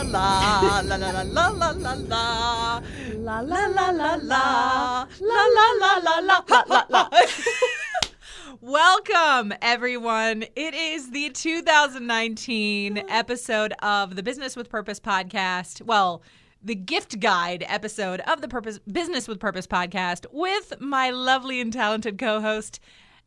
la la la la la la la la la la la la la la la la la. Welcome, everyone. It is the 2019 episode of the Business with Purpose podcast. Well, the gift guide episode of the Business with Purpose podcast with my lovely and talented co-host,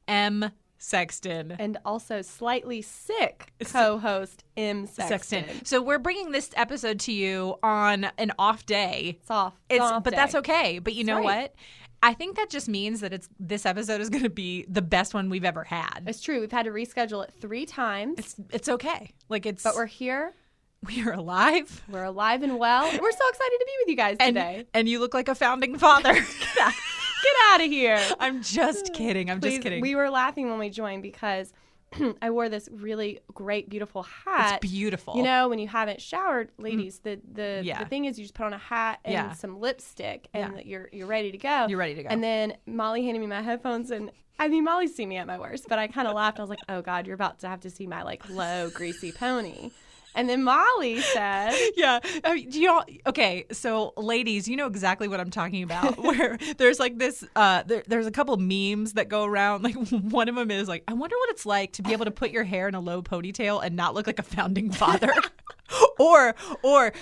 M. Sexton. And also slightly sick co-host, M. Sexton. So we're bringing this episode to you on an off day. It's off. But that's okay. But you know what? I think that just means that this episode is going to be the best one we've ever had. It's true. We've had to reschedule it 3 times. It's okay. But we're here. We are alive. We're alive and well. And we're so excited to be with you guys today. And you look like a founding father. Get out of here. I'm just kidding. Just kidding. We were laughing when we joined because I wore this really great, beautiful hat. It's beautiful. You know, when you haven't showered, ladies, the thing is you just put on a hat and some lipstick and you're ready to go. You're ready to go. And then Molly handed me my headphones and Molly's seen me at my worst, but I kind of laughed. I was like, oh God, you're about to have to see my low, greasy pony. And then Molly said... Yeah. Okay, so ladies, you know exactly what I'm talking about, where there's this... there's a couple memes that go around. Like, one of them is I wonder what it's like to be able to put your hair in a low ponytail and not look like a founding father. Or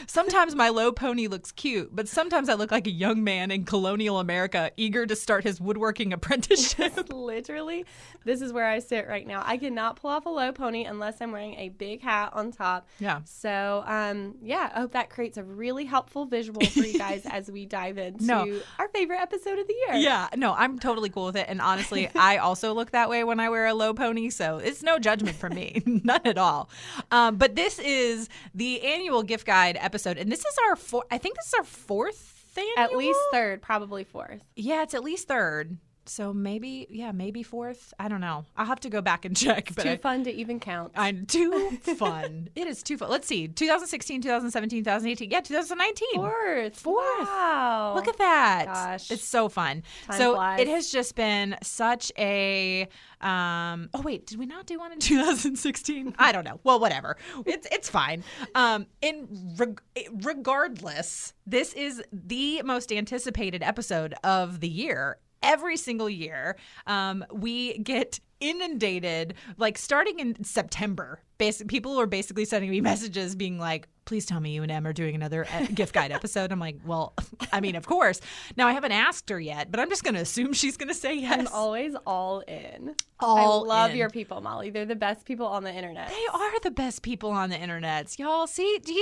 sometimes my low pony looks cute, but sometimes I look like a young man in colonial America eager to start his woodworking apprenticeship. Literally, this is where I sit right now. I cannot pull off a low pony unless I'm wearing a big hat on top. Yeah. So, I hope that creates a really helpful visual for you guys as we dive into our favorite episode of the year. Yeah. No, I'm totally cool with it. And honestly, I also look that way when I wear a low pony. So it's no judgment from me. None at all. But this is the annual gift guide episode. And this is our fourth annual? At least third, probably fourth. Yeah, it's at least third. So maybe fourth. I don't know. I'll have to go back and check. It's too fun to even count. I'm too fun. It is too fun. Let's see. 2016, 2017, 2018. Yeah, 2019. Fourth. Wow. Look at that. Gosh. It's so fun. Time flies. It has just been such a... oh, wait. Did we not do one in 2016? I don't know. Well, whatever. It's fine. Regardless, this is the most anticipated episode of the year. Every single year, we get inundated, starting in September. People are basically sending me messages being like, please tell me you and Em are doing another gift guide episode. I'm like, well, of course. Now, I haven't asked her yet, but I'm just going to assume she's going to say yes. I'm always all in. I love your people, Molly. They're the best people on the internet. They are the best people on the internet. Y'all, see, do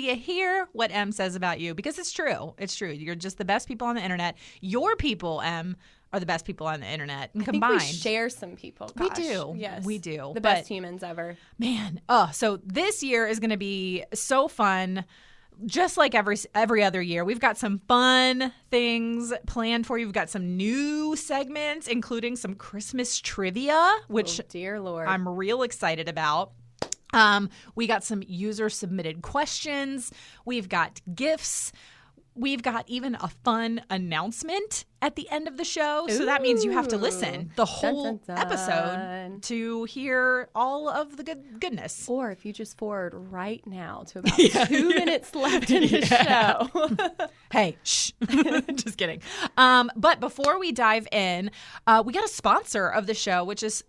you hear what Em says about you? Because it's true. It's true. You're just the best people on the internet. Your people, Em, are the best people on the internet. And combined, I think we share some people. Gosh. We do. Yes. We do. The best humans ever. Man. So this year is going to be so fun. Just like every other year, we've got some fun things planned for you. We've got some new segments, including some Christmas trivia, which dear Lord, I'm real excited about. We got some user-submitted questions. We've got gifts. We've got even a fun announcement at the end of the show. So that means you have to listen the whole episode to hear all of the goodness. Or if you just forward right now to about 2 minutes left in the show. Hey, shh. Just kidding. But before we dive in, we got a sponsor of the show, which is,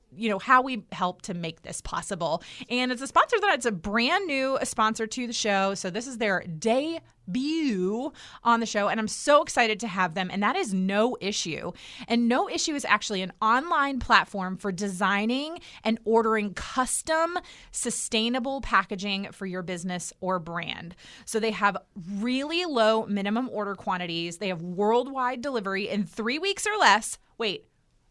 how we help to make this possible. And it's a sponsor it's a brand new sponsor to the show. So this is their debut on the show. And I'm so excited to have them. And that is No Issue. And No Issue is actually an online platform for designing and ordering custom, sustainable packaging for your business or brand. So they have really low minimum order quantities. They have worldwide delivery in 3 weeks or less.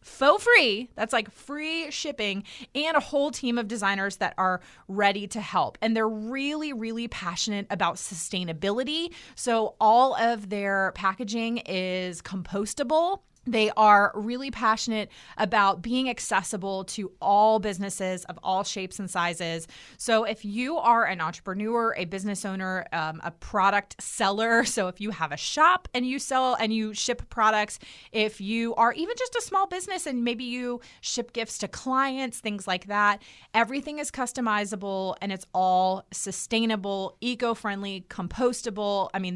Faux free, that's free shipping, and a whole team of designers that are ready to help. And they're really, really passionate about sustainability. So all of their packaging is compostable. They are really passionate about being accessible to all businesses of all shapes and sizes. So if you are an entrepreneur, a business owner, a product seller, so if you have a shop and you sell and you ship products, if you are even just a small business and maybe you ship gifts to clients, things like that, everything is customizable and it's all sustainable, eco-friendly, compostable. I mean,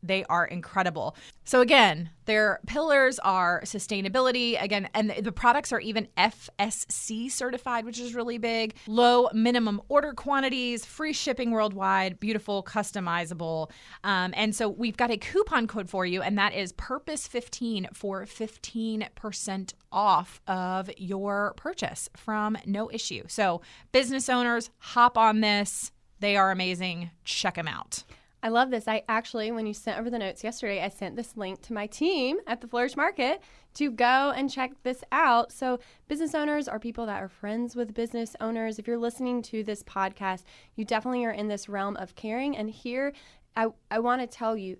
they are incredible. So again, their pillars are sustainability, again, and the products are even FSC certified, which is really big. Low minimum order quantities, free shipping worldwide, beautiful, customizable. And so we've got a coupon code for you, and that is Purpose15 for 15% off of your purchase from No Issue. So business owners, hop on this. They are amazing. Check them out. I love this. I actually, when you sent over the notes yesterday, I sent this link to my team at the Flourish Market to go and check this out. So business owners or people that are friends with business owners, if you're listening to this podcast, you definitely are in this realm of caring. And here, I want to tell you,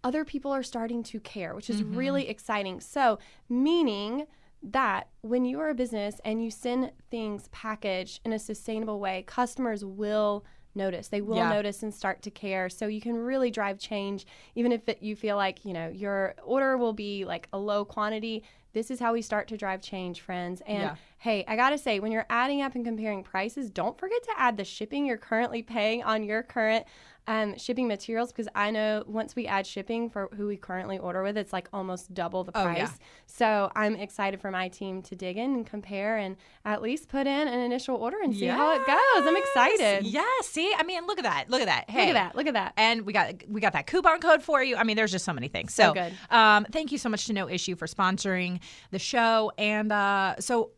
other people are starting to care, which is really exciting. So meaning that when you are a business and you send things packaged in a sustainable way, customers will notice. They will notice and start to care. So you can really drive change, even if you feel like, your order will be like a low quantity. This is how we start to drive change, friends. And hey, I got to say, when you're adding up and comparing prices, don't forget to add the shipping you're currently paying on your current shipping materials, because I know once we add shipping for who we currently order with, it's like almost double the price. Yeah. So I'm excited for my team to dig in and compare and at least put in an initial order and see how it goes. I'm excited. Yes. See, I mean, look at that. Look at that. Hey. Look at that. And we got that coupon code for you. I mean, there's just so many things. So good. Thank you so much to No Issue for sponsoring the show. And so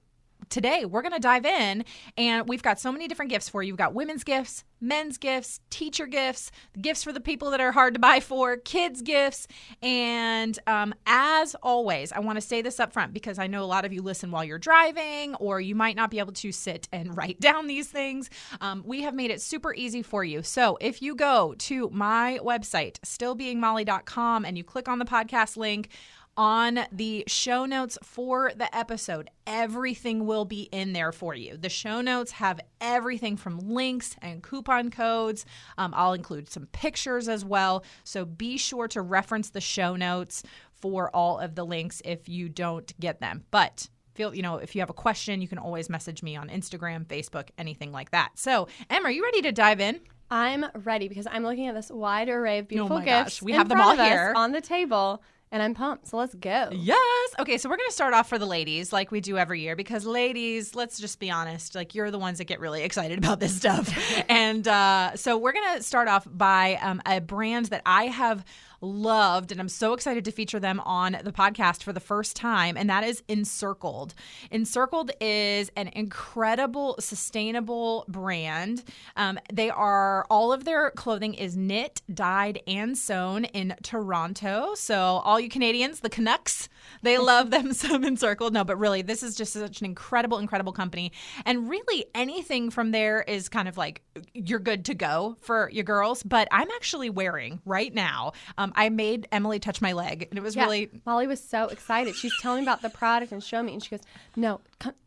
today we're going to dive in, and we've got so many different gifts for you. We've got women's gifts, men's gifts, teacher gifts, gifts for the people that are hard to buy for, kids gifts. And as always, I want to say this up front because I know a lot of you listen while you're driving, or you might not be able to sit and write down these things. We have made it super easy for you. So if you go to my website, stillbeingmolly.com, and you click on the podcast link, on the show notes for the episode, everything will be in there for you. The show notes have everything from links and coupon codes. I'll include some pictures as well. So be sure to reference the show notes for all of the links if you don't get them. But if you have a question, you can always message me on Instagram, Facebook, anything like that. So, Em, are you ready to dive in? I'm ready because I'm looking at this wide array of beautiful gifts. Gosh, we have them all here on the table. And I'm pumped. So let's go. Yes. Okay. So we're going to start off for the ladies like we do every year, because ladies, let's just be honest, like you're the ones that get really excited about this stuff. And so we're going to start off by a brand that I have loved, and I'm so excited to feature them on the podcast for the first time, and that is Encircled. Encircled is an incredible, sustainable brand. All of their clothing is knit, dyed, and sewn in Toronto. So all you Canadians, the Canucks, they love them some Encircled. No, but really, this is just such an incredible, incredible company. And really, anything from there is kind of like you're good to go for your girls. But I'm actually wearing right now, I made Emily touch my leg, and it was really... Molly was so excited. She's telling me about the product and showing me, and she goes, no,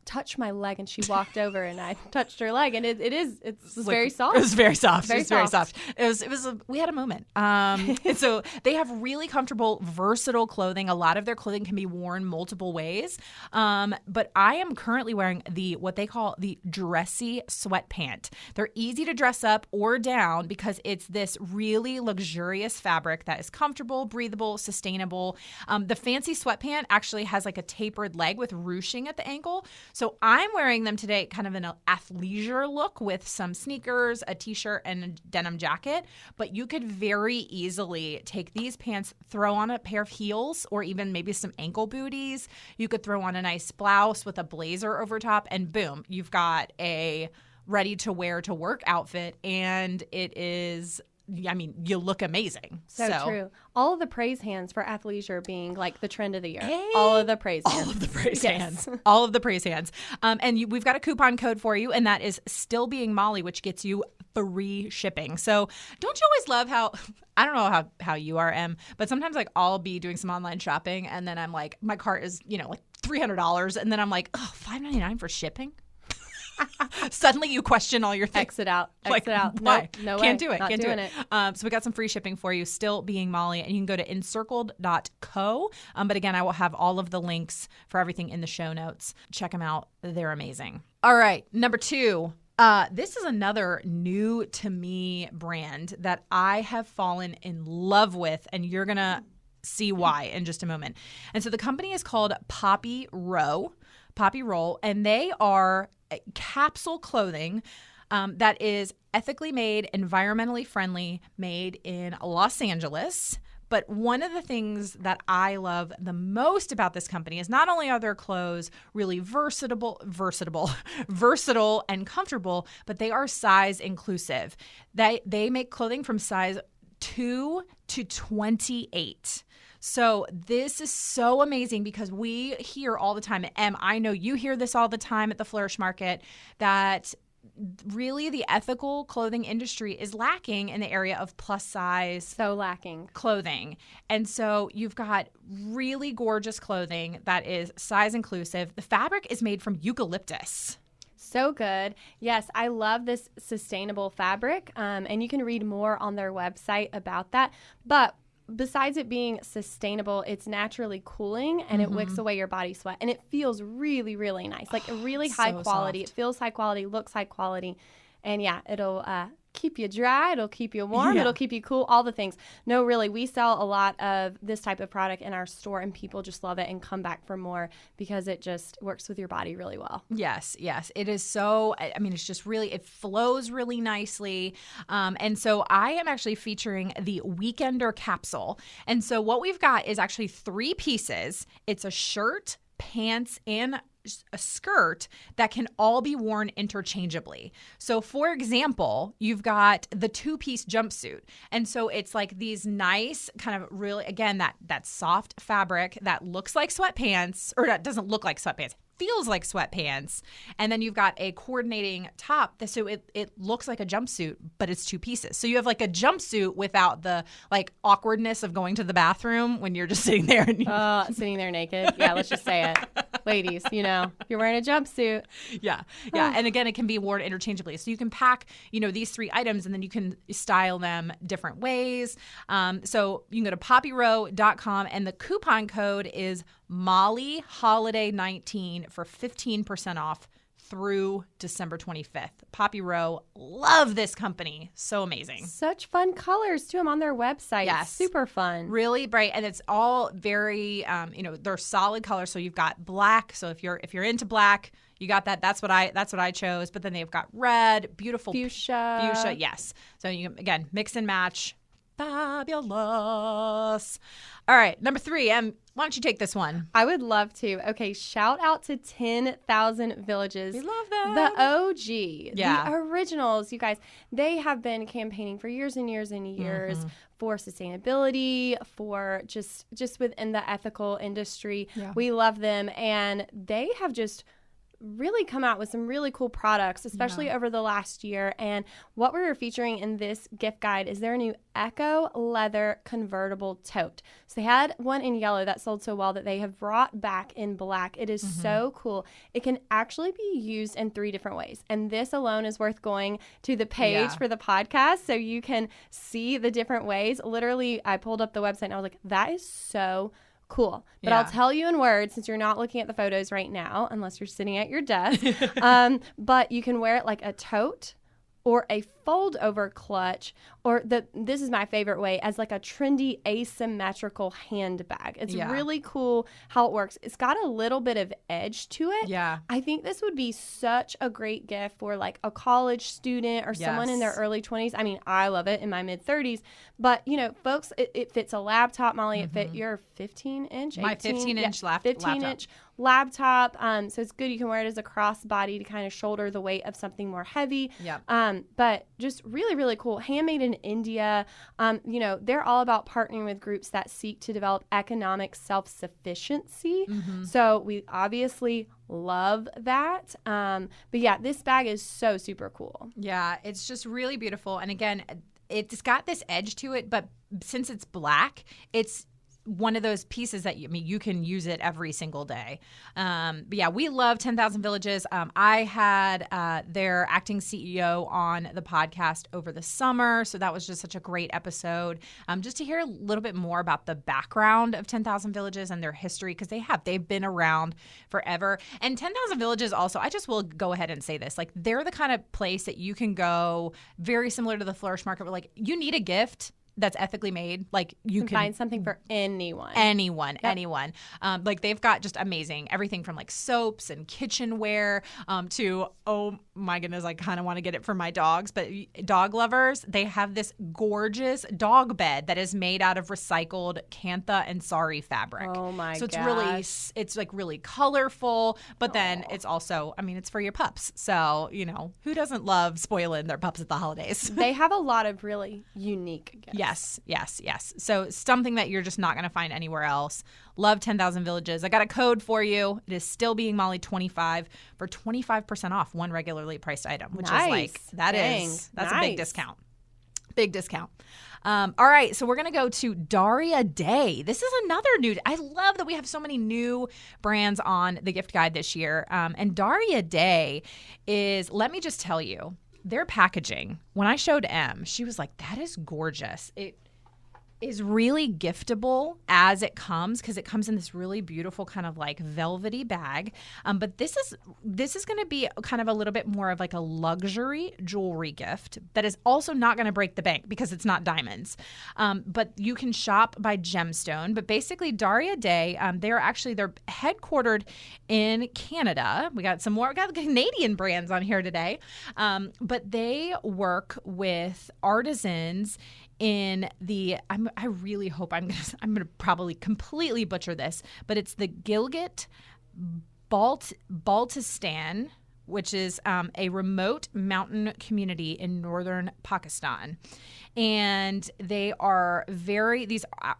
touch my leg. And she walked over, and I touched her leg, and it's very soft. It was very soft. Very soft. We had a moment. And so they have really comfortable, versatile clothing. A lot of their clothing can be worn multiple ways. But I am currently wearing what they call the dressy sweatpant. They're easy to dress up or down because it's this really luxurious fabric that is comfortable, breathable, sustainable. The fancy sweatpant actually has like a tapered leg with ruching at the ankle. So I'm wearing them today kind of in an athleisure look with some sneakers, a t-shirt, and a denim jacket. But you could very easily take these pants, throw on a pair of heels, or even maybe some ankle booties. You could throw on a nice blouse with a blazer over top, and boom, you've got a ready to wear to work outfit. And it is... I mean, you look amazing. So true. All of the praise hands for athleisure being like the trend of the year. All of the praise hands. All of the praise hands. All of the praise hands. And we've got a coupon code for you, and that is Still Being Molly, which gets you free shipping. So don't you always love how, I don't know how you are, Em, but sometimes like I'll be doing some online shopping and then I'm like, my cart is, like $300. And then I'm like, oh, $5.99 for shipping? Suddenly you question all your things. Exit out. Like, Exit out. Why? No way. Can't do it. Not Can't do doing it. it. So we got some free shipping for you, still being Molly, and you can go to encircled.co. But again, I will have all of the links for everything in the show notes. Check them out. They're amazing. All right. Number 2. This is another new to me brand that I have fallen in love with, and you're going to see why in just a moment. And so the company is called Poppy Roll, and they are capsule clothing that is ethically made, environmentally friendly, made in Los Angeles. But one of the things that I love the most about this company is not only are their clothes really versatile and comfortable, but they are size inclusive. They make clothing from size 2 to 28. So this is so amazing because we hear all the time, and I know you hear this all the time at the Flourish Market, that really the ethical clothing industry is lacking in the area of plus size. So lacking. Clothing. And so you've got really gorgeous clothing that is size inclusive. The fabric is made from eucalyptus. So good. Yes, I love this sustainable fabric, and you can read more on their website about that. But besides it being sustainable, it's naturally cooling and it wicks away your body sweat. And it feels really, really nice. Like really high quality. Soft. It feels high quality, looks high quality. And yeah, it'll keep you dry. It'll keep you warm. Yeah. It'll keep you cool. All the things. No, really, we sell a lot of this type of product in our store and people just love it and come back for more because it just works with your body really well. Yes. It is so, I mean, it's just really, it flows really nicely. And so I am actually featuring the Weekender capsule. And so what we've got is actually 3 pieces. It's a shirt, pants, and a skirt that can all be worn interchangeably. So for example, you've got the 2-piece jumpsuit. And so it's like these nice kind of really, again, that soft fabric that looks like sweatpants, or that doesn't look like sweatpants, feels like sweatpants. And then you've got a coordinating top. So it looks like a jumpsuit, but it's 2 pieces. So you have like a jumpsuit without the like awkwardness of going to the bathroom when you're just sitting there. And Sitting there naked. Yeah, let's just say it. Ladies, if you're wearing a jumpsuit. Yeah. And again, it can be worn interchangeably. So you can pack, these 3 items and then you can style them different ways. So you can go to poppyrow.com and the coupon code is MollyHoliday19 for 15% off through December 25th. Poppy Row, love this company. So amazing. Such fun colors too. I'm on their website. Yes. Super fun. Really bright, and it's all very, they're solid colors. So you've got black. So if you're into black, you got that. That's what I chose. But then they've got red, beautiful fuchsia. Yes. So you can, again, mix and match. Fabulous. All right, number 3. Why don't you take this one? I would love to. Okay, shout out to 10,000 Villages. We love them. The OG. Yeah. The originals, you guys. They have been campaigning for years and years and years for sustainability, for just within the ethical industry. Yeah. We love them, and they have just really come out with some really cool products, especially over the last year. And what we're featuring in this gift guide is their new Echo leather convertible tote. So they had one in yellow that sold so well that they have brought back in black. It is so cool. It can actually be used in 3 different ways. And this alone is worth going to the page for the podcast so you can see the different ways. Literally, I pulled up the website and I was like, that is so cool. But I'll tell you in words, since you're not looking at the photos right now, unless you're sitting at your desk. But you can wear it like a tote or a fold over clutch, or this is my favorite way, as like a trendy asymmetrical handbag. It's really cool how it works. It's got a little bit of edge to it. Yeah. I think this would be such a great gift for like a college student or someone in their early 20s. I mean, I love it in my mid 30s, but folks, it fits a laptop, Molly. It fit your 15-inch, my 15-inch laptop. 15-inch laptop. So it's good. You can wear it as a crossbody to kind of shoulder the weight of something more heavy. Yeah. But just really, really cool. Handmade in India. They're all about partnering with groups that seek to develop economic self-sufficiency. So we obviously love that. But yeah, this bag is so super cool. Yeah, it's just really beautiful. And again, it's got this edge to it, but since it's black, it's one of those pieces that you can use it every single day. But yeah, we love 10,000 Villages. I had their acting CEO on the podcast over the summer, so that was just such a great episode. Just to hear a little bit more about the background of 10,000 Villages and their history, because they've been around forever. And 10,000 Villages also, I just will go ahead and say this, like they're the kind of place that you can go, very similar to the Flourish Market, where like you need a gift that's ethically made. Like you can find something for anyone. Anyone. Like they've got just amazing everything from like soaps and kitchenware to, oh my goodness, I kind of want to get it for my dogs. But dog lovers, they have this gorgeous dog bed that is made out of recycled Kantha and Sari fabric. Oh my So gosh. it's like really colorful, but then it's also, it's for your pups. So, who doesn't love spoiling their pups at the holidays? They have a lot of really unique gifts. Yes. So something that you're just not going to find anywhere else. Love 10,000 Villages. I got a code for you. It is still being Molly 25 for 25% off one regularly priced item, which is like, that's a big discount. Big discount. All right, so we're going to go to Daria Day. This is another new. I love that we have so many new brands on the gift guide this year. And Daria Day is, let me just tell you, their packaging, when I showed Em, she was like, that is gorgeous. It is really giftable as it comes, because it comes in this really beautiful kind of like velvety bag. But this is going to be kind of a little bit more of like a luxury jewelry gift that is also not going to break the bank because it's not diamonds. But you can shop by gemstone. But basically, Daria Day, they're headquartered in Canada. We got Canadian brands on here today. But they work with artisans in the, I really hope I'm gonna probably completely butcher this, but it's the Gilgit Baltistan, which is a remote mountain community in northern Pakistan. And these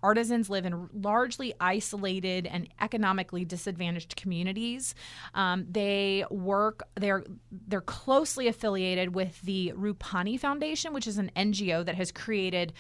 artisans live in largely isolated and economically disadvantaged communities. They're closely affiliated with the Rupani Foundation, which is an NGO that has created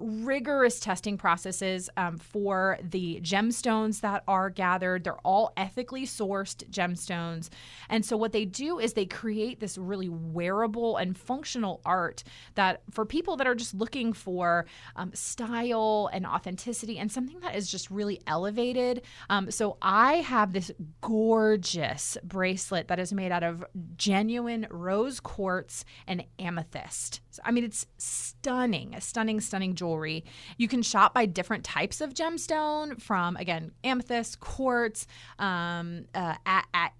rigorous testing processes for the gemstones that are gathered. They're all ethically sourced gemstones. And so what they do is they create this really wearable and functional art that for people that are just looking for style and authenticity and something that is just really elevated. So I have this gorgeous bracelet that is made out of genuine rose quartz and amethyst. So, it's stunning jewelry. You can shop by different types of gemstone from, again, amethyst, quartz,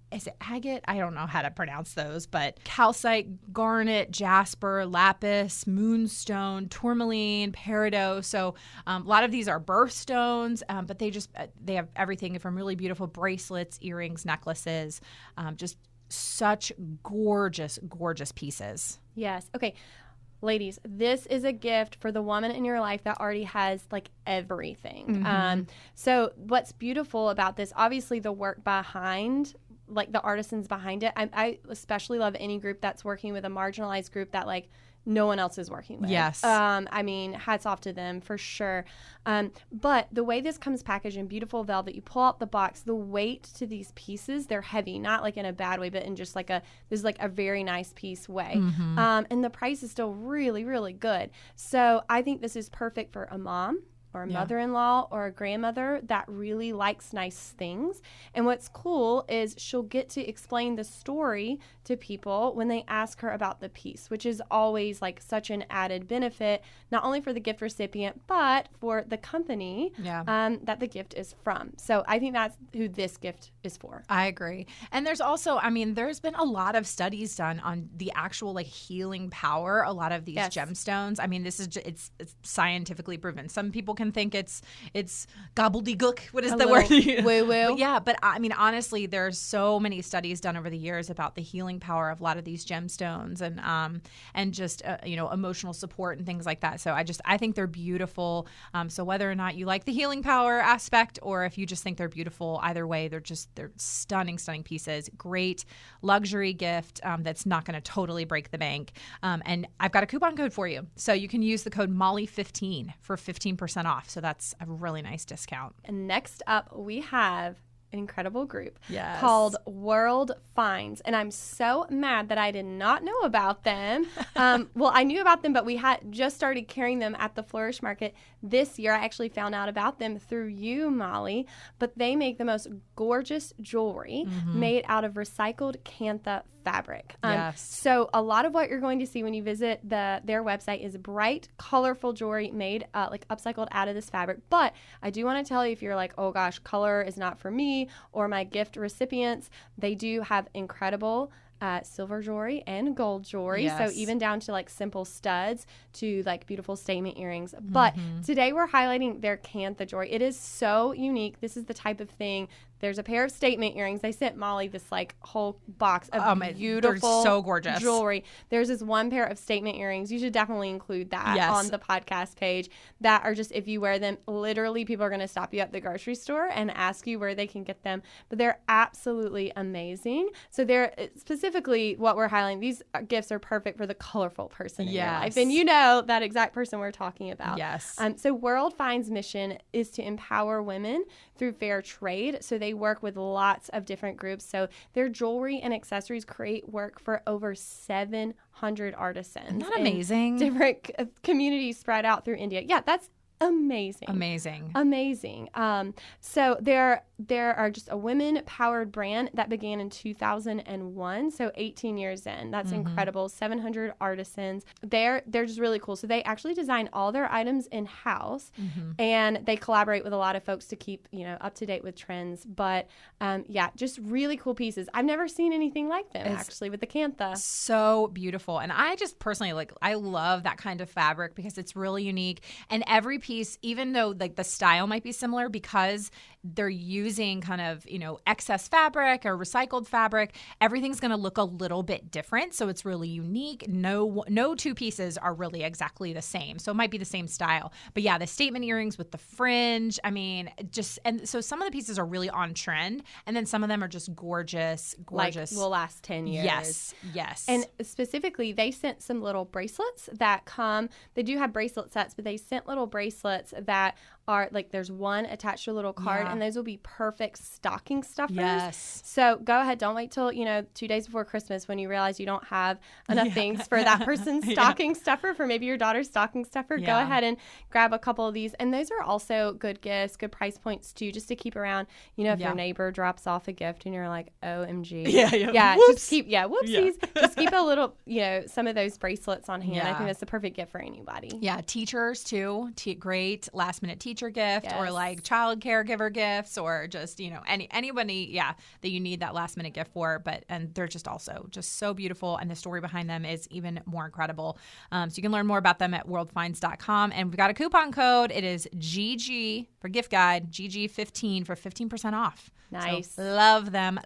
is it agate? I don't know how to pronounce those, but calcite, garnet, jasper, lapis, moonstone, tourmaline, peridot. So a lot of these are birthstones, but they have everything from really beautiful bracelets, earrings, necklaces, just such gorgeous, gorgeous pieces. Yes. Okay. Ladies, this is a gift for the woman in your life that already has like everything. So what's beautiful about this, obviously the work behind, like the artisans behind it. I especially love any group that's working with a marginalized group that like no one else is working with. Yes. Hats off to them for sure. But the way this comes packaged in beautiful velvet, you pull out the box, the weight to these pieces, they're heavy, not like in a bad way, but in just like this is like a very nice piece way. And the price is still really, really good. So I think this is perfect for a mom or a mother-in-law or a grandmother that really likes nice things. And what's cool is she'll get to explain the story to people when they ask her about the piece, which is always like such an added benefit, not only for the gift recipient, but for the company that the gift is from. So I think that's who this gift is for. I agree. And there's also, there's been a lot of studies done on the actual like healing power, a lot of these gemstones. This is it's scientifically proven. Some people can and think it's gobbledygook. What is the word? Woo-woo. Yeah, but I mean, honestly, there's so many studies done over the years about the healing power of a lot of these gemstones and just emotional support and things like that. So I think they're beautiful. So whether or not you like the healing power aspect, or if you just think they're beautiful, either way, they're stunning pieces. Great luxury gift that's not going to totally break the bank. And I've got a coupon code for you, so you can use the code Molly15 for 15% off. So that's a really nice discount. And next up, we have an incredible group yes. called World Finds. And I'm so mad that I did not know about them. Well, I knew about them, but we had just started carrying them at the Flourish Market this year. I actually found out about them through you, Molly. But they make the most gorgeous jewelry made out of recycled cantha fabric. Yes. So a lot of what you're going to see when you visit their website is bright, colorful jewelry made upcycled out of this fabric. But I do want to tell you, if you're like, oh gosh, color is not for me or my gift recipients, they do have incredible silver jewelry and gold jewelry. Yes. So even down to like simple studs to like beautiful statement earrings. But today we're highlighting their cantha jewelry. It is so unique. This is the type of thing. There's a pair of statement earrings. They sent Molly this like whole box of beautiful, so gorgeous jewelry. There's this one pair of statement earrings. You should definitely include that yes. on the podcast page. That are just, if you wear them, literally people are going to stop you at the grocery store and ask you where they can get them. But they're absolutely amazing. So they're specifically what we're highlighting. These gifts are perfect for the colorful person in your life. And you know that exact person we're talking about. Yes. So World Finds' mission is to empower women through fair trade. So they work with lots of different groups. So their jewelry and accessories create work for over 700 artisans. Isn't that amazing? Different communities spread out through India. Yeah, that's amazing. So there are just a women-powered brand that began in 2001, so 18 years in. That's incredible. 700 artisans. They're just really cool. So they actually design all their items in-house, and they collaborate with a lot of folks to keep up to date with trends. But just really cool pieces. I've never seen anything like them actually with the cantha. So beautiful, and I just personally I love that kind of fabric because it's really unique, and every piece, even though like the style might be similar, because they're using kind of excess fabric or recycled fabric, everything's going to look a little bit different. So it's really unique. No two pieces are really exactly the same. So it might be the same style, but yeah, the statement earrings with the fringe. I mean, and so some of the pieces are really on trend, and then some of them are just gorgeous. Like will last 10 years. Yes. And specifically, they sent some little bracelets that come. They do have bracelet sets, but they sent little bracelets that are like, there's one attached to a little card, and those will be perfect stocking stuffers. Yes. So go ahead. Don't wait till 2 days before Christmas when you realize you don't have enough things for that person's stocking stuffer, for maybe your daughter's stocking stuffer. Go ahead and grab a couple of these. And those are also good gifts, good price points too, just to keep around. If your neighbor drops off a gift and you're like, OMG. Just keep, whoopsies. Just keep a little, some of those bracelets on hand. I think that's the perfect gift for anybody. Yeah. Teachers too. Great last minute teacher gift, or like child caregiver gifts, or just anybody that you need that last minute gift for. And they're just also just so beautiful, and the story behind them is even more incredible. So you can learn more about them at worldfinds.com, and we've got a coupon code. It is GG for gift guide, GG15 for 15% off. Nice. So love them.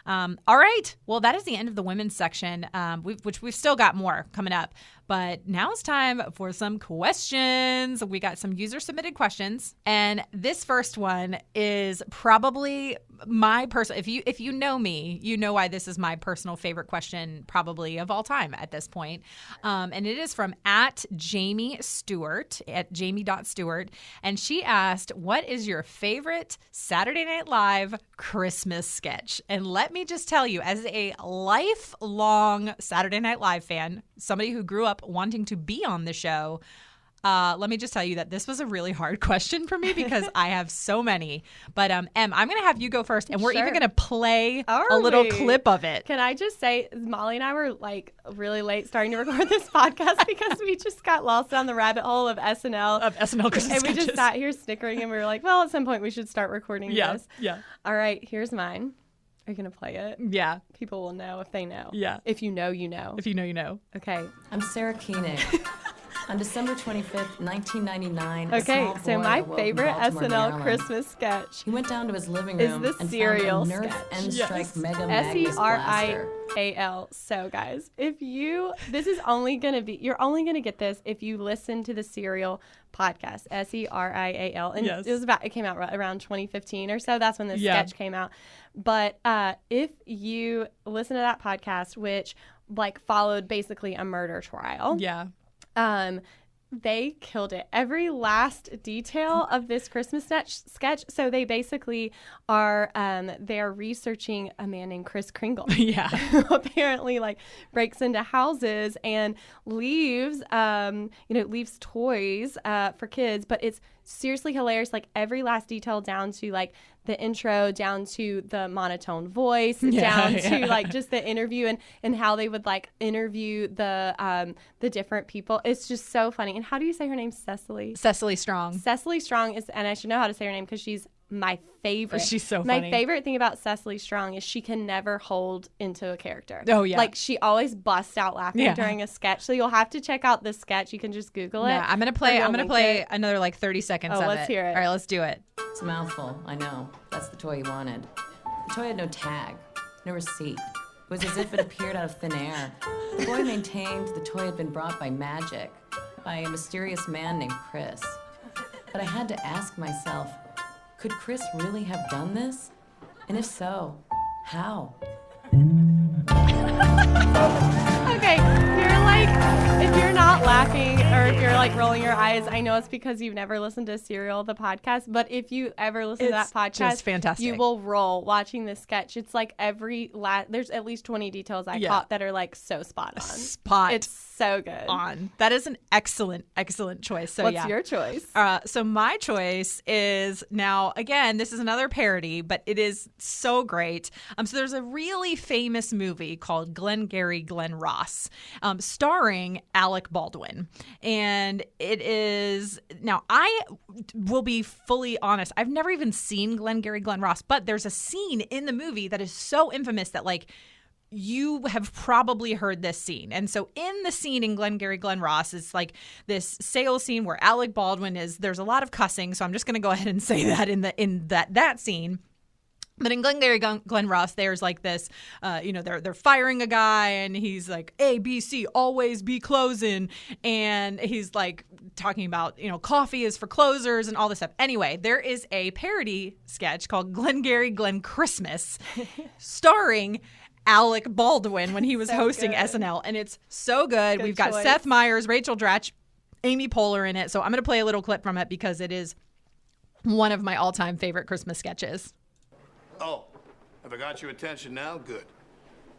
All right. Well, that is the end of the women's section, which we've still got more coming up. But now it's time for some questions. We got some user-submitted questions. And this first one is probably my personal, if you know me, you know why this is my personal favorite question probably of all time at this point. And it is from @JamieStewart, @Jamie.Stewart. And she asked, what is your favorite Saturday Night Live Christmas sketch? And let me just tell you, as a lifelong Saturday Night Live fan, somebody who grew up wanting to be on the show, let me just tell you that this was a really hard question for me because I have so many. But Em, I'm going to have you go first, and we're even going to play a little clip of it. Can I just say, Molly and I were like really late starting to record this podcast because we just got lost down the rabbit hole of SNL. Christmas and we sketches. just sat here snickering, and we were like, well, at some point we should start recording this. Yeah. All right, here's mine. Are you going to play it? Yeah. People will know if they know. Yeah. If you know, you know. If you know, you know. Okay. I'm Sarah Koenig. On December 25th, 1999, Okay, a so small boy my awoke in favorite Baltimore, SNL Maryland. Christmas sketch He went down to his living is room the and cereal found a Nerf sketch. N-Strike Mega Magnus blaster. Serial. So guys, this is only going to be, you're only going to get this if you listen to the Serial podcast, Serial. And it came out around 2015 or so. That's when this sketch came out. But if you listen to that podcast, which like followed basically a murder trial. Yeah. They killed it. Every last detail of this Christmas sketch. So they basically are they're researching a man named Kris Kringle. Yeah. Who apparently like breaks into houses and leaves toys for kids. But it's seriously hilarious. Like every last detail down to like the intro, down to the monotone voice, down to like just the interview and how they would like interview the different people. It's just so funny. And how do you say her name? Cecily Strong. Cecily Strong is, and I should know how to say her name because she's my favorite. She's so funny. My favorite thing about Cecily Strong is she can never hold into a character. Oh, yeah. Like she always busts out laughing during a sketch. So you'll have to check out the sketch. You can just Google it. Yeah, I'm going to play another like 30 seconds of it. Let's hear it. All right, let's do it. It's a mouthful, I know. That's the toy he wanted. The toy had no tag, no receipt. It was as if it appeared out of thin air. The boy maintained the toy had been brought by magic, by a mysterious man named Chris. But I had to ask myself, could Chris really have done this? And if so, how? Okay, if you're not laughing or if you're like rolling your eyes, I know it's because you've never listened to Serial, the podcast. But if you ever listen to that podcast, just fantastic. You will roll watching this sketch. It's like there's at least 20 details I caught that are like so spot on. It's so good. That is an excellent choice. So what's your choice? So my choice is now, again, this is another parody, but it is so great. So there's a really famous movie called Glengarry Glen Ross, starring Alec Baldwin. And it is, now I will be fully honest, I've never even seen Glengarry Glen Ross, but there's a scene in the movie that is so infamous that like, you have probably heard this scene. And so in the scene in Glengarry Glen Ross, it's like this sales scene where Alec Baldwin there's a lot of cussing. So I'm just going to go ahead and say that in that scene. But in Glengarry Glen Ross, there's like this, they're firing a guy and he's like, A, B, C, always be closing. And he's like talking about, coffee is for closers and all this stuff. Anyway, there is a parody sketch called Glengarry Glen Christmas starring Alec Baldwin when he was hosting SNL. And it's so good. We've got Seth Meyers, Rachel Dratch, Amy Poehler in it. So I'm going to play a little clip from it because it is one of my all-time favorite Christmas sketches. Oh, have I got your attention now? Good.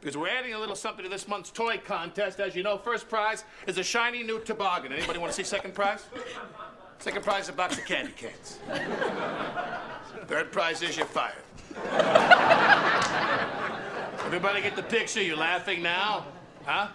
Because we're adding a little something to this month's toy contest. As you know, first prize is a shiny new toboggan. Anybody want to see second prize? Second prize is a box of candy canes. Third prize is you're fired. Everybody get the picture? You laughing now? Huh?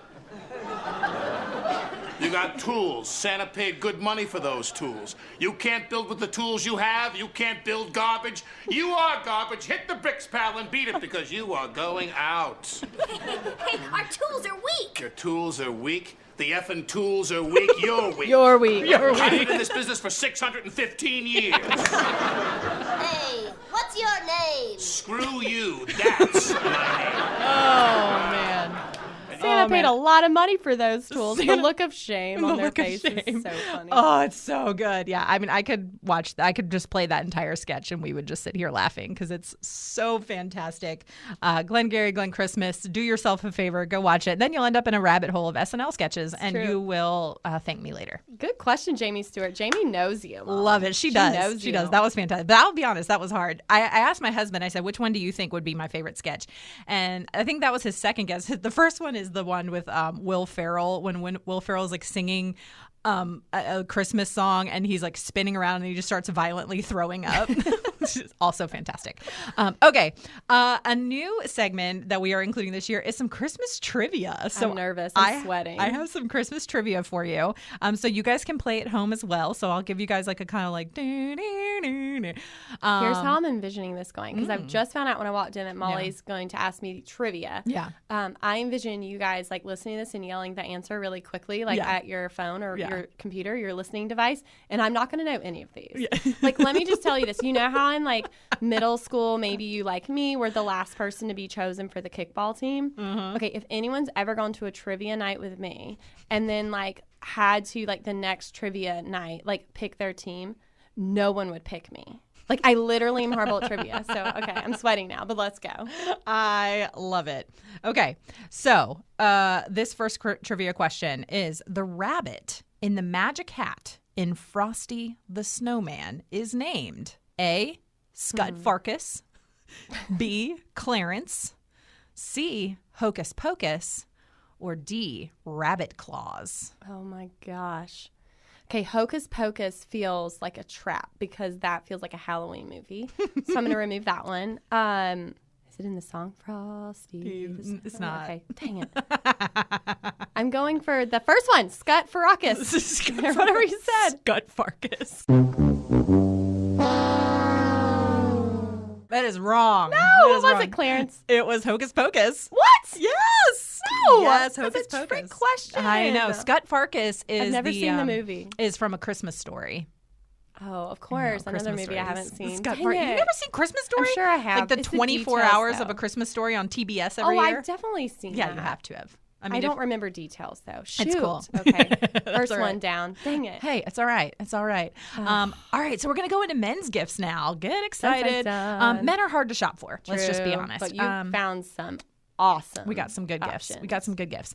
You got tools. Santa paid good money for those tools. You can't build with the tools you have. You can't build garbage. You are garbage. Hit the bricks, pal, and beat it because you are going out. Hey, our tools are weak. Your tools are weak? The effing tools are weak. You're weak. You're weak. I've been in this business for 615 years. Hey, what's your name? Screw you. That's my name. Oh, man. Santa paid a lot of money for those tools. The look of shame on their face is so funny. Oh, it's so good. Yeah, I mean, I could just play that entire sketch and we would just sit here laughing because it's so fantastic. Glengarry Glen Christmas, do yourself a favor, go watch it. Then you'll end up in a rabbit hole of SNL sketches and you will thank me later. Good question, Jamie Stewart. Jamie knows you, Mom. Love it. She does. She does. That was fantastic. But I'll be honest, that was hard. I asked my husband, I said, which one do you think would be my favorite sketch? And I think that was his second guess. The first one is the one with Will Ferrell when Will Ferrell's like singing a Christmas song and he's like spinning around and he just starts violently throwing up. Which is also fantastic. Okay. A new segment that we are including this year is some Christmas trivia. So I'm nervous. I'm sweating. I have some Christmas trivia for you. So you guys can play at home as well. So I'll give you guys like a kind of like here's how I'm envisioning this going because I've just found out when I walked in that Molly's going to ask me trivia. Yeah. I envision you guys like listening to this and yelling the answer really quickly, like at your phone or your your computer, your listening device, and I'm not going to know any of these. Like, let me just tell you this. You know how in like middle school, maybe you like me, were the last person to be chosen for the kickball team? Okay, if anyone's ever gone to a trivia night with me and then like had to like the next trivia night, like pick their team, no one would pick me. Like, I literally am horrible at trivia. So, okay, I'm sweating now, but let's go. I love it. Okay, so this first trivia question is, the rabbit in the magic hat in Frosty the Snowman is named A, Scut Farkus, B, Clarence, C, Hocus Pocus, or D, Rabbit Claus? Oh, my gosh. Okay, Hocus Pocus feels like a trap because that feels like a Halloween movie. So I'm going to remove that one. Is it in the song Frosty? It's not. Okay, dang it. I'm going for the first one, Scut Farkus. Or whatever you said. Scut Farkus. That is wrong. No, that it wasn't Clarence. It was Hocus Pocus. What? Yes. No. Yes, That's Hocus a Pocus. trick question. I know. Scut Farkus is I've never seen the movie. Is from A Christmas Story. Oh, of course. Another Christmas movie I Stories. haven't seen. Scut Dang Farkus. it. You've never seen Christmas Story? I'm sure I have. Like the It's the 24 details, hours though. of A Christmas Story on TBS every year? I've definitely seen Yeah, that. you have to have. I don't remember details, though. Shoot. It's cool. Okay. First all one right. down. Dang it. Hey, it's all right. It's all right. All right, so we're going to go into men's gifts now. Get excited. dun. Men are hard to shop for. Let's just be True, honest. But you found some awesome. We got some good gifts. options. We got some good gifts.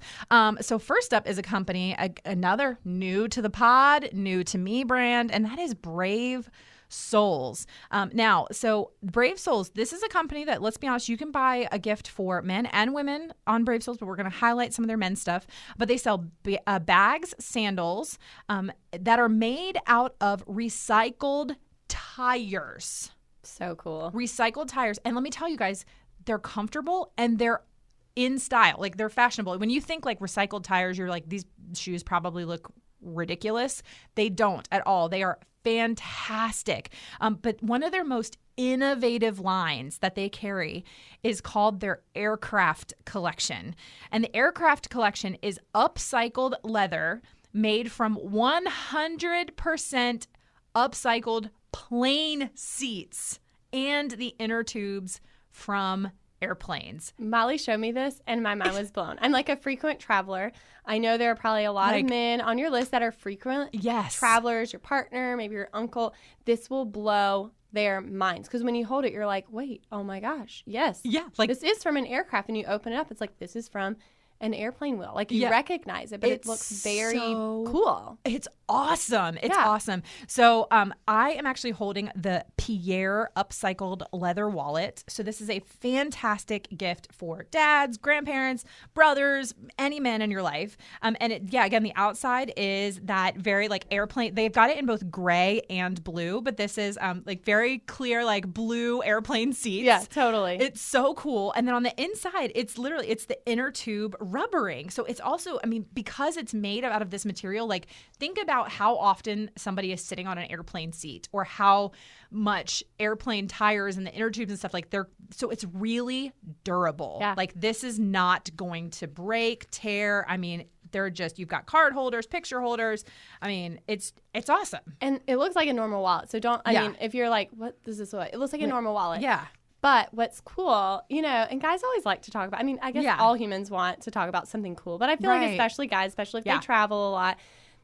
So first up is a company, another new to the pod, new to me brand, and that is Brave Souls. Now, so Brave Souls, this is a company that, let's be honest, you can buy a gift for men and women on Brave Souls, but we're going to highlight some of their men's stuff. But they sell bags, sandals that are made out of recycled tires. So cool. Recycled tires. And let me tell you guys, they're comfortable and they're in style. Like, they're fashionable. When you think like recycled tires, you're like, these shoes probably look ridiculous. They don't at all. They are fantastic. But one of their most innovative lines that they carry is called their Aircraft Collection. And the Aircraft Collection is upcycled leather made from 100% upcycled plane seats and the inner tubes from airplanes. Molly showed me this and my mind was blown. I'm like a frequent traveler. I know there are probably a lot of men on your list that are frequent travelers, your partner, maybe your uncle. This will blow their minds because when you hold it, you're like, wait, oh my gosh, yes. Yeah. Like, this is from an aircraft, and you open it up, it's like, this is from an airplane wheel. Like, you recognize it, but it looks very cool. It's awesome. It's Yeah. awesome. So I am actually holding the Pierre upcycled leather wallet. So this is a fantastic gift for dads, grandparents, brothers, any men in your life. And again, the outside is that very like airplane. They've got it in both gray and blue, but this is like very clear, like blue airplane seats. Yeah, totally. It's so cool. And then on the inside, it's the inner tube rubbering. So it's also, I mean, because it's made out of this material, like, think about how often somebody is sitting on an airplane seat or how much airplane tires and the inner tubes and stuff, like, so it's really durable. Yeah. Like, this is not going to break, tear. I mean, you've got card holders, picture holders. I mean, it's awesome. And it looks like a normal wallet. So I mean, if you're like, what does this look like? It looks like a normal wallet. Yeah. But what's cool, and guys always like to talk about, I mean, I guess all humans want to talk about something cool, but I feel like especially guys, especially if they travel a lot,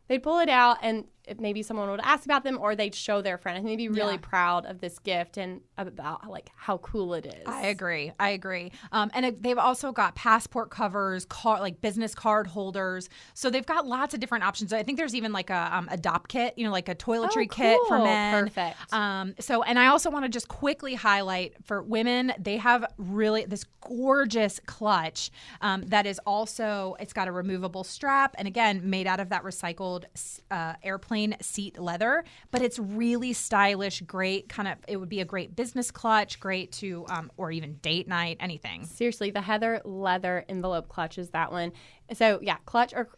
they'd pull it out and maybe someone would ask about them or they'd show their friend. I think they'd be really proud of this gift and about like how cool it is. I agree. And they've also got passport covers, like business card holders. So they've got lots of different options. I think there's even like a adopt kit, like a toiletry kit for men. Perfect. And I also want to just quickly highlight for women, they have really this gorgeous clutch that is also, it's got a removable strap. And again, made out of that recycled airplane seat leather, but it's really stylish, great it would be a great business clutch, great to or even date night, anything. Seriously, the Heather leather envelope clutch is that one. So yeah, clutch, or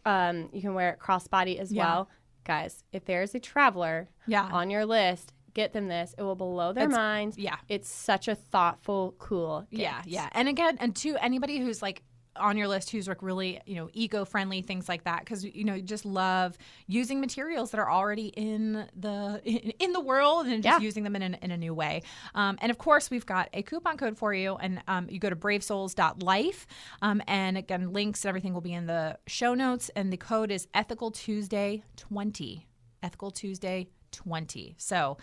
you can wear it crossbody as well. Guys, if there's a traveler on your list, get them this. It will blow their minds. Yeah. It's such a thoughtful, cool gift. Yeah. And again, and to anybody who's like on your list who's like really, eco-friendly, things like that, because you just love using materials that are already in the world and just using them in a new way. And of course, we've got a coupon code for you, and you go to bravesouls.life, and again, links and everything will be in the show notes, and the code is Ethical Tuesday 20. Ethical Tuesday 20. So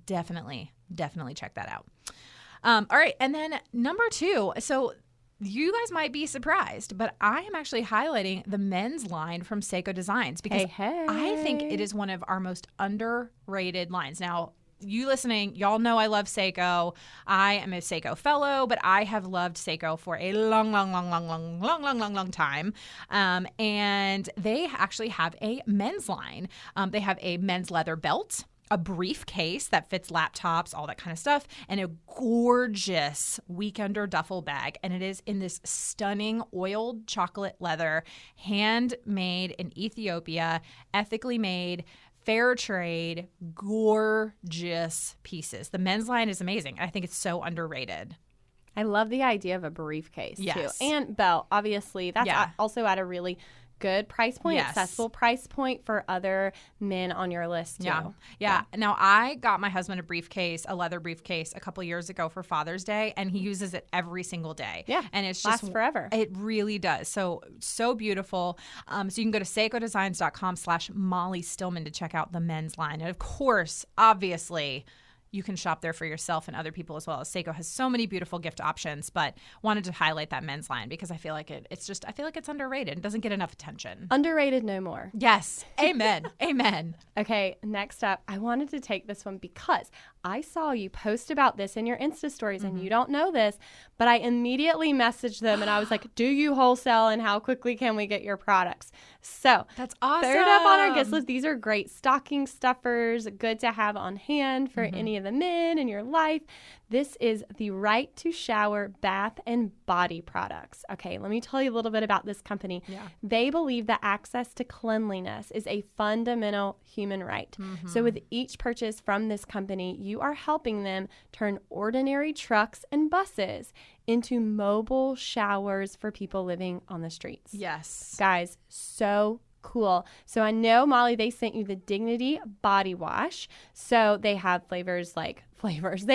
definitely check that out. All right, and then number 2. So you guys might be surprised, but I am actually highlighting the men's line from Sseko Designs because I think it is one of our most underrated lines. Now, you listening, y'all know I love Sseko. I am a Sseko fellow, but I have loved Sseko for a long time. And they actually have a men's line. They have a men's leather belt, a briefcase that fits laptops, all that kind of stuff, and a gorgeous weekender duffel bag. And it is in this stunning oiled chocolate leather, handmade in Ethiopia, ethically made, fair trade, gorgeous pieces. The men's line is amazing. I think it's so underrated. I love the idea of a briefcase, yes, too. And belt, obviously. That's also at a really good price point, accessible price point for other men on your list, too. Yeah. Now, I got my husband a briefcase, a leather briefcase, a couple years ago for Father's Day, and he uses it every single day. Yeah. And it's lasts just forever. It really does. So beautiful. So you can go to SsekoDesigns.com/Molly Stillman to check out the men's line. And of course, obviously, you can shop there for yourself and other people as well. Sseko has so many beautiful gift options, but wanted to highlight that men's line because I feel like it's underrated. It doesn't get enough attention. Underrated no more. Yes. Amen. Amen. Okay, next up, I wanted to take this one because I saw you post about this in your Insta stories, and you don't know this, but I immediately messaged them and I was like, do you wholesale and how quickly can we get your products? So that's awesome. Third up on our guest list, these are great stocking stuffers, good to have on hand for any of the men in your life. This is the Right to Shower bath and body products. Okay, let me tell you a little bit about this company. Yeah. They believe that access to cleanliness is a fundamental human right. So with each purchase from this company, you are helping them turn ordinary trucks and buses into mobile showers for people living on the streets. Yes. Guys, so cool. So I know, Molly, they sent you the Dignity body wash. So they have flavors. They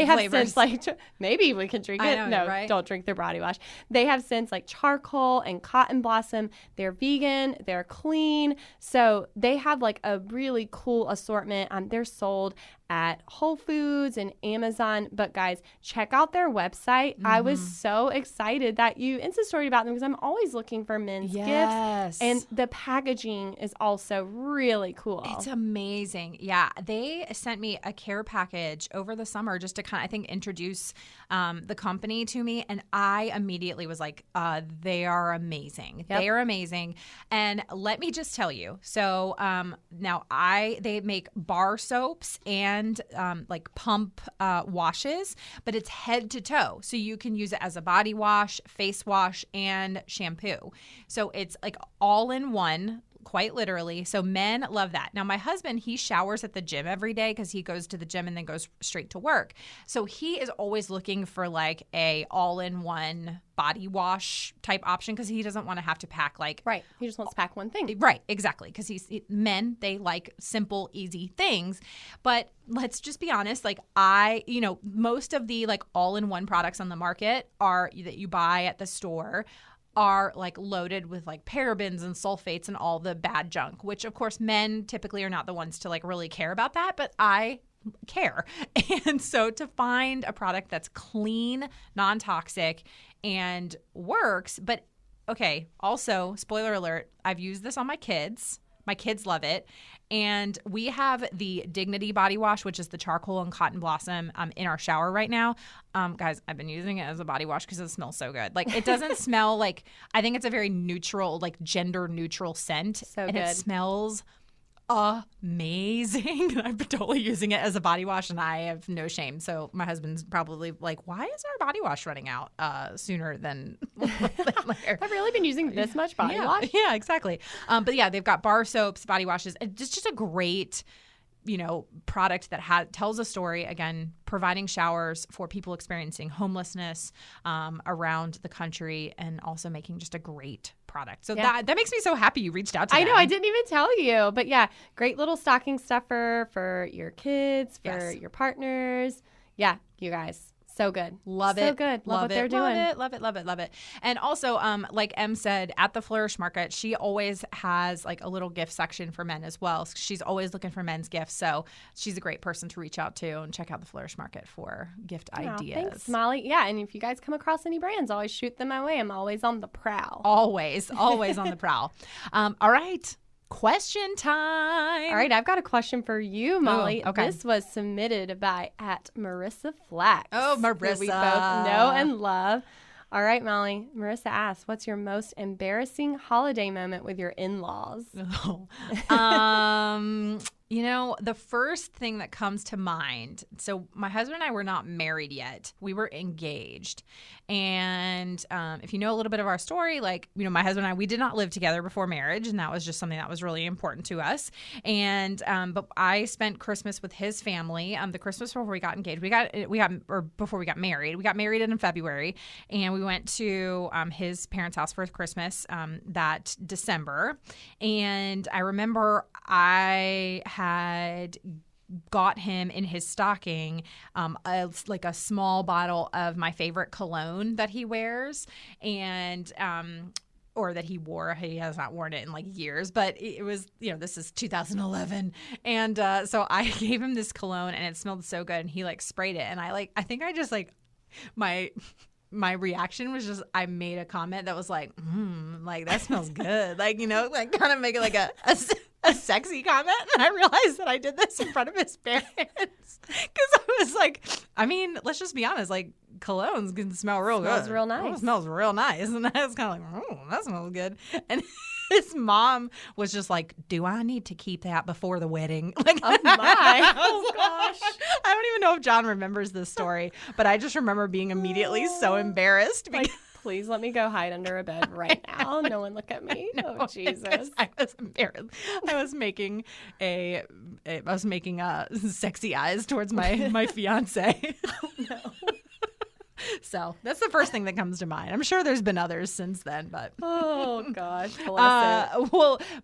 have scents like, maybe we can drink it. No, right? Don't drink their body wash. They have scents like charcoal and cotton blossom. They're vegan. They're clean. So they have like a really cool assortment. They're sold at Whole Foods and Amazon. But guys, check out their website. I was so excited that you Insta-storied about them because I'm always looking for men's gifts. And the packaging is also really cool. It's amazing. Yeah. They sent me a care package over the summer just to kind of, I think, introduce the company to me. And I immediately was like, they are amazing. Yep. They are amazing. And let me just tell you. So now they make bar soaps and like pump washes, but it's head to toe. So you can use it as a body wash, face wash, and shampoo. So it's like all in one, quite literally. So men love that. Now, my husband, he showers at the gym every day because he goes to the gym and then goes straight to work. So he is always looking for like a all-in-one body wash type option because he doesn't want to have to pack like... Right. He just wants to pack one thing. Right. Exactly. Because men, they like simple, easy things. But let's just be honest. Like most of the like all-in-one products on the market that you buy at the store are like loaded with like parabens and sulfates and all the bad junk, which of course men typically are not the ones to like really care about that, but I care. And so to find a product that's clean, non-toxic, and works, but okay, also, spoiler alert, I've used this on my kids. My kids love it. And we have the Dignity body wash, which is the charcoal and cotton blossom in our shower right now. Guys, I've been using it as a body wash because it smells so good. Like, it doesn't smell like, I think it's a very neutral, like gender neutral scent. So and good. It smells amazing. I've been totally using it as a body wash and I have no shame. So my husband's probably like, why is our body wash running out sooner than later? I've really been using this much body wash? Yeah, exactly. But yeah, they've got bar soaps, body washes. It's just a great product that tells a story, again, providing showers for people experiencing homelessness around the country, and also making just a great product. So that makes me so happy you reached out to I them. know, I didn't even tell you. But yeah, great little stocking stuffer for your kids, for your partners. Yeah, you guys. So good. Love it. So good. Love what they're doing. Love it. And also, like Em said, at the Flourish Market, she always has like a little gift section for men as well. She's always looking for men's gifts. So she's a great person to reach out to and check out the Flourish Market for gift ideas. Thanks, Molly. Yeah, and if you guys come across any brands, always shoot them my way. I'm always on the prowl. Always on the prowl. All right. Question time. All right, I've got a question for you, Molly. Oh, okay. This was submitted by @Marissa Flax. Oh, Marissa. Who we both know and love. All right, Molly. Marissa asks, what's your most embarrassing holiday moment with your in-laws? The first thing that comes to mind, so my husband and I were not married yet. We were engaged. And if you know a little bit of our story, my husband and I, we did not live together before marriage. And that was just something that was really important to us. And but I spent Christmas with his family. The Christmas before we got engaged, before we got married. We got married in February. And we went to his parents' house for Christmas that December. And I remember I had got him in his stocking a small bottle of my favorite cologne that he wears, and or that he wore. He has not worn it in years, but it was, this is 2011. And so I gave him this cologne, and it smelled so good, and he sprayed it. And I think I just my reaction was just, I made a comment that was that smells good. Kind of make it a sexy comment. And I realized that I did this in front of his parents. Because I was let's just be honest, colognes can smell real good. Smells real nice. It smells real nice. And I was kind of that smells good. And his mom was just do I need to keep that before the wedding? Oh my. Oh gosh. I don't even know if John remembers this story, but I just remember being immediately so embarrassed. Please let me go hide under a bed right now. No one look at me. Oh Jesus. I was embarrassed. I was making sexy eyes towards my fiance. Oh, no. So that's the first thing that comes to mind. I'm sure there's been others since then, but oh gosh,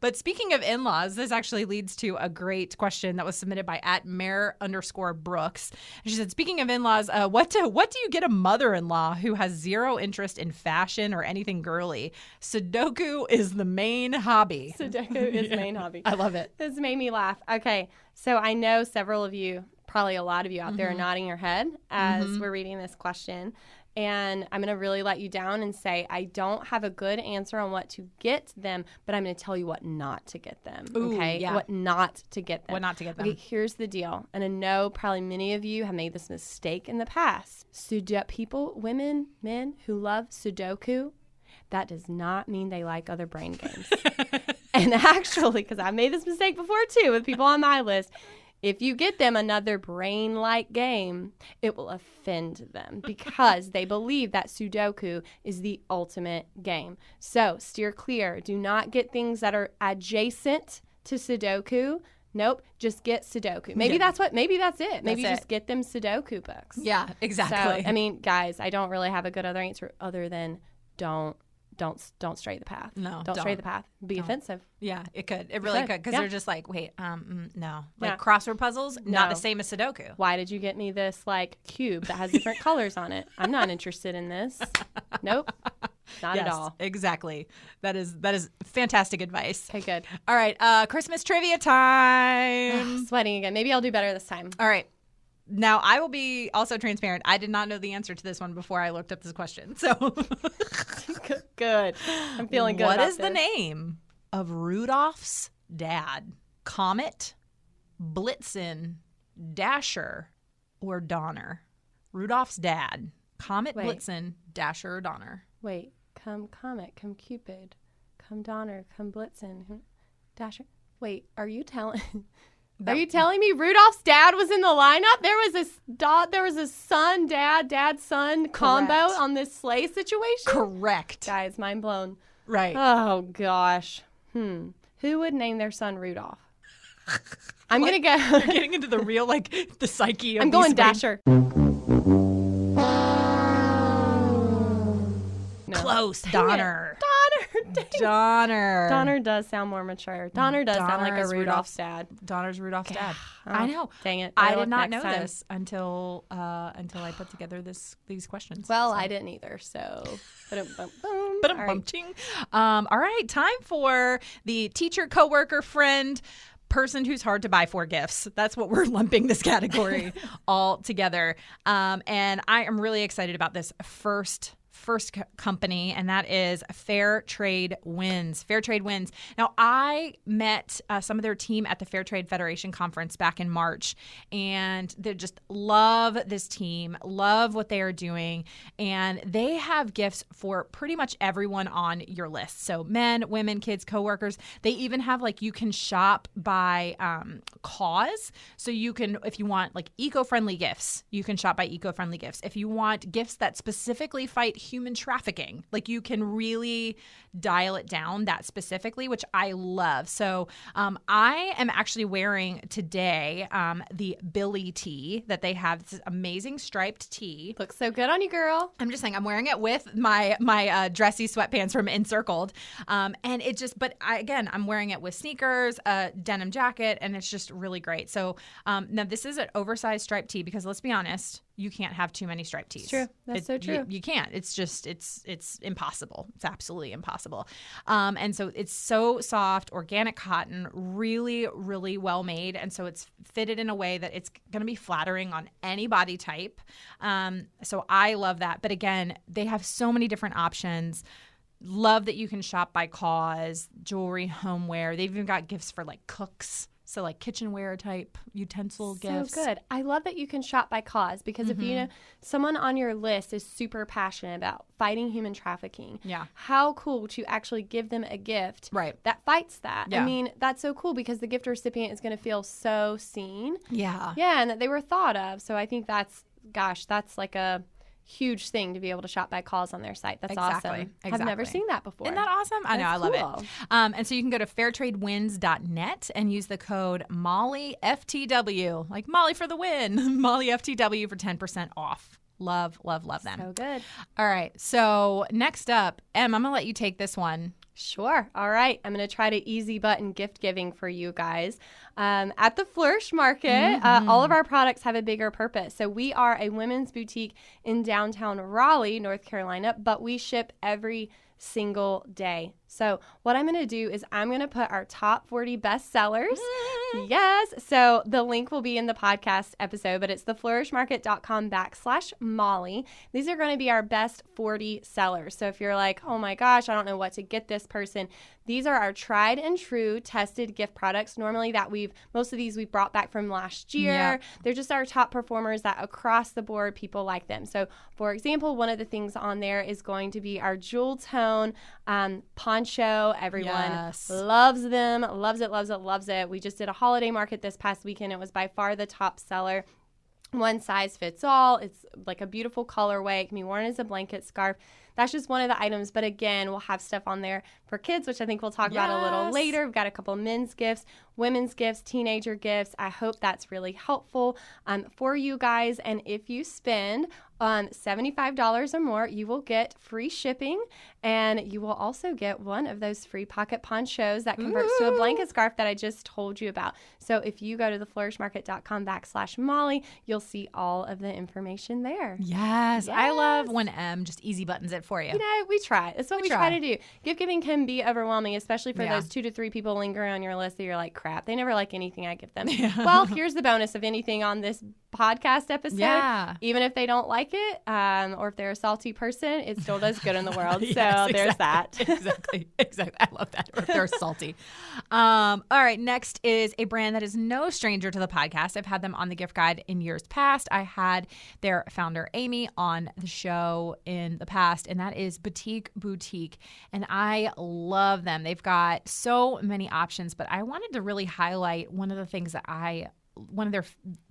but speaking of in-laws, this actually leads to a great question that was submitted by @Mare_Brooks. She said, speaking of in-laws, what do you get a mother-in-law who has zero interest in fashion or anything girly? Sudoku is the main hobby. Sudoku is the main hobby. I love it. This made me laugh. Okay, so I know several of you, probably a lot of you out there, are nodding your head as we're reading this question. And I'm going to really let you down and say I don't have a good answer on what to get them, but I'm going to tell you what not to get them. Ooh, okay? Yeah. What not to get them. What not to get them. Okay, here's the deal. And I know probably many of you have made this mistake in the past. Women, men who love Sudoku, that does not mean they like other brain games. And actually, because I made this mistake before too with people on my list, if you get them another brain-like game, it will offend them because they believe that Sudoku is the ultimate game. So steer clear. Do not get things that are adjacent to Sudoku. Nope, just get Sudoku. Maybe that's it. Maybe just get them Sudoku books. Yeah, exactly. So, guys, I don't really have a good other answer other than don't stray the path. No, don't stray the path. Be offensive. Yeah, it could. It really could. Because they're just wait, no. Yeah. Crossword puzzles, not the same as Sudoku. Why did you get me this cube that has different colors on it? I'm not interested in this. Nope. Not at all. Exactly. That is fantastic advice. Okay, good. All right. Christmas trivia time. Sweating again. Maybe I'll do better this time. All right. Now, I will be also transparent. I did not know the answer to this one before I looked up this question. So good. I'm feeling good. What is the name of Rudolph's dad? Comet, Blitzen, Dasher, or Donner? Rudolph's dad. Comet, Blitzen, Dasher, or Donner? Wait. Come Comet, come Cupid, come Donner, come Blitzen, Dasher. Wait, are you telling... Are you telling me Rudolph's dad was in the lineup? There was a son, dad, son combo on this sleigh situation? Correct. Guys, mind blown. Right. Oh, gosh. Who would name their son Rudolph? I'm going to go. You're getting into the real, the psyche of I'm going these Dasher. No. Close. Dang Donner. it. Donner. Dang. Donner. Donner does sound more mature. Donner does sound like Donner a is Rudolph's dad. Donner's Rudolph's dad. Oh, I know. Dang it. I Better did luck not know next time. this until I put together these questions. Well, I didn't either, so. Boom. But All right. all right, time for the teacher, coworker, friend, person who's hard to buy for gifts. That's what we're lumping this category all together. And I am really excited about this first company, and that is Fair Trade Wins. Fair Trade Wins. Now, I met some of their team at the Fair Trade Federation conference back in March, and they just love this team, love what they are doing, and they have gifts for pretty much everyone on your list. So men, women, kids, coworkers. They even have you can shop by cause. So you can, if you want eco-friendly gifts, you can shop by eco-friendly gifts. If you want gifts that specifically fight human trafficking, you can really dial it down that specifically, which I love. So I am actually wearing today the Billy tee that they have. This amazing striped tee. Looks so good on you, girl. I'm just saying, I'm wearing it with my dressy sweatpants from Encircled, and it just. But I'm wearing it with sneakers, a denim jacket, and it's just really great. So now this is an oversized striped tee because let's be honest, you can't have too many striped tees. It's true. That's so true. You can't. It's just it's impossible. It's absolutely impossible. And so it's so soft, organic cotton, really, really well made, and so it's fitted in a way that it's going to be flattering on any body type. So I love that. But again, they have so many different options. Love that you can shop by cause, jewelry, homeware. They've even got gifts for cooks. So kitchenware type utensil gifts. So good. I love that you can shop by cause because if you know someone on your list is super passionate about fighting human trafficking, how cool to actually give them a gift that fights that. Yeah. I mean, that's so cool because the gift recipient is going to feel so seen. Yeah. Yeah, and that they were thought of. So I think that's a huge thing to be able to shop by cause on their site. That's awesome. I've never seen that before. Isn't that awesome? I know. I love cool. it. And so you can go to fairtradewins.net and use the code MollyFTW, like Molly for the win, MollyFTW for 10% off. Love, love, love them. So good. All right. So next up, Em, I'm going to let you take this one. Sure. All right. I'm going to try to easy button gift giving for you guys. At the Flourish Market, all of our products have a bigger purpose. So we are a women's boutique in downtown Raleigh, North Carolina, but we ship every single day. So what I'm going to do is I'm going to put our top 40 best sellers. Yes. So the link will be in the podcast episode, but it's theflourishmarket.com/Molly. These are going to be our best 40 sellers. So if you're like, oh my gosh, I don't know what to get this person, these are our tried and true tested gift products. Normally most of these we've brought back from last year. Yeah. They're just our top performers that across the board people like them. So for example, one of the things on there is going to be our jewel tone poncho. Everyone loves them, loves it, loves it, loves it. We just did a holiday market this past weekend. It was by far the top seller. One size fits all. It's like a beautiful colorway. It can be worn as a blanket, scarf. That's just one of the items. But again, we'll have stuff on there for kids, which I think we'll talk about a little later. We've got a couple men's gifts, women's gifts, teenager gifts. I hope that's really helpful for you guys. And if you spend $75 or more, you will get free shipping, and you will also get one of those free pocket ponchos that converts to a blanket scarf that I just told you about. So if you go to theflourishmarket.com/Molly, you'll see all of the information there. Yes. I love when Em just easy buttons it for you. You know, we try. That's what we try to do. Gift giving can be overwhelming, especially for those 2 to 3 people lingering on your list that you're like, crap, they never like anything I give them. Well, here's the bonus of anything on this podcast episode. Yeah. Even if they don't like it, or if they're a salty person, it still does good in the world. So there's that. Exactly. I love that. Or if they're salty. All right. Next is a brand that is no stranger to the podcast. I've had them on the gift guide in years past. I had their founder, Amy, on the show in the past, and that is Boutique Boutique. And I love them. They've got so many options, but I wanted to really highlight one of the things that one of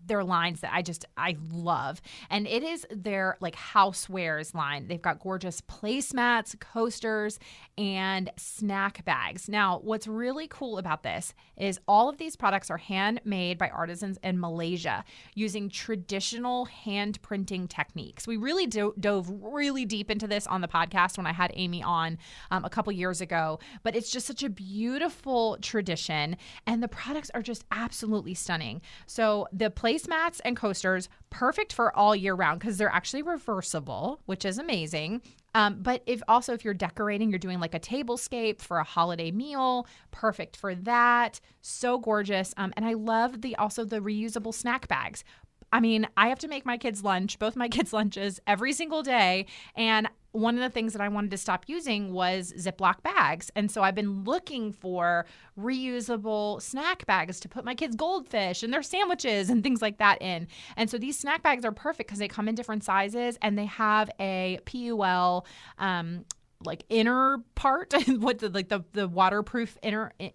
their lines that I love. And it is their like housewares line. They've got gorgeous placemats, coasters, and snack bags. Now, what's really cool about this is all of these products are handmade by artisans in Malaysia using traditional hand printing techniques. We really dove really deep into this on the podcast when I had Amy on a couple years ago, but it's just such a beautiful tradition, and the products are just absolutely stunning. So the placemats and coasters, perfect for all year round because they're actually reversible, which is amazing. But if you're decorating, you're doing like a tablescape for a holiday meal, perfect for that. So gorgeous. And I love also the reusable snack bags. I mean, I have to make my kids lunch, both my kids' lunches every single day. And one of the things that I wanted to stop using was Ziploc bags. And so I've been looking for reusable snack bags to put my kids' goldfish and their sandwiches and things like that in. And so these snack bags are perfect because they come in different sizes and they have a PUL like inner part, what the waterproof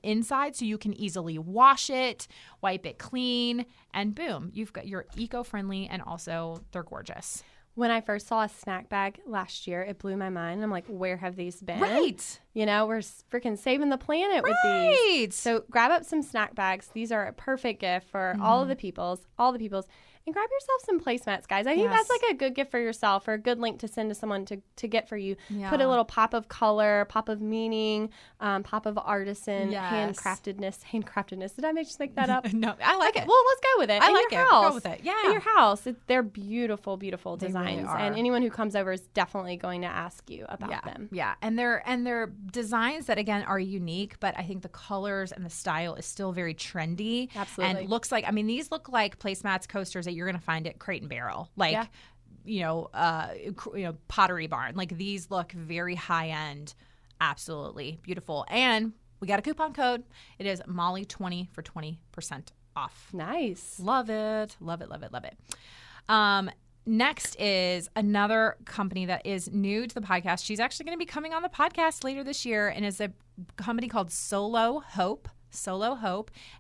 inside, so you can easily wash it, wipe it clean, and boom, you've got your eco-friendly, and also they're gorgeous. When I first saw a snack bag last year, it blew my mind. I'm like, where have these been? Right. You know, we're freaking saving the planet with these. So grab up some snack bags. These are a perfect gift for all the peoples. And grab yourself some placemats, guys. I think that's like a good gift for yourself, or a good link to send to someone to get for you. Yeah. Put a little pop of color, pop of meaning, pop of artisan, handcraftedness. Did I just make that up? No, I like it. Well, let's go with it. I like it. We'll go with it. Yeah. In your house. They're beautiful, beautiful designs. Really are. And anyone who comes over is definitely going to ask you about them. Yeah. And they're designs that, again, are unique, but I think the colors and the style is still very trendy. Absolutely. And looks like, I mean, these look like placemats, coasters that you're going to find at Crate and Barrel, like, Pottery Barn. Like, these look very high end, absolutely beautiful. And we got a coupon code. It is Molly20 for 20% off. Nice. Love it. Love it. Love it. Love it. Next is another company that is new to the podcast. She's actually going to be coming on the podcast later this year, and is a company called Solo Hope,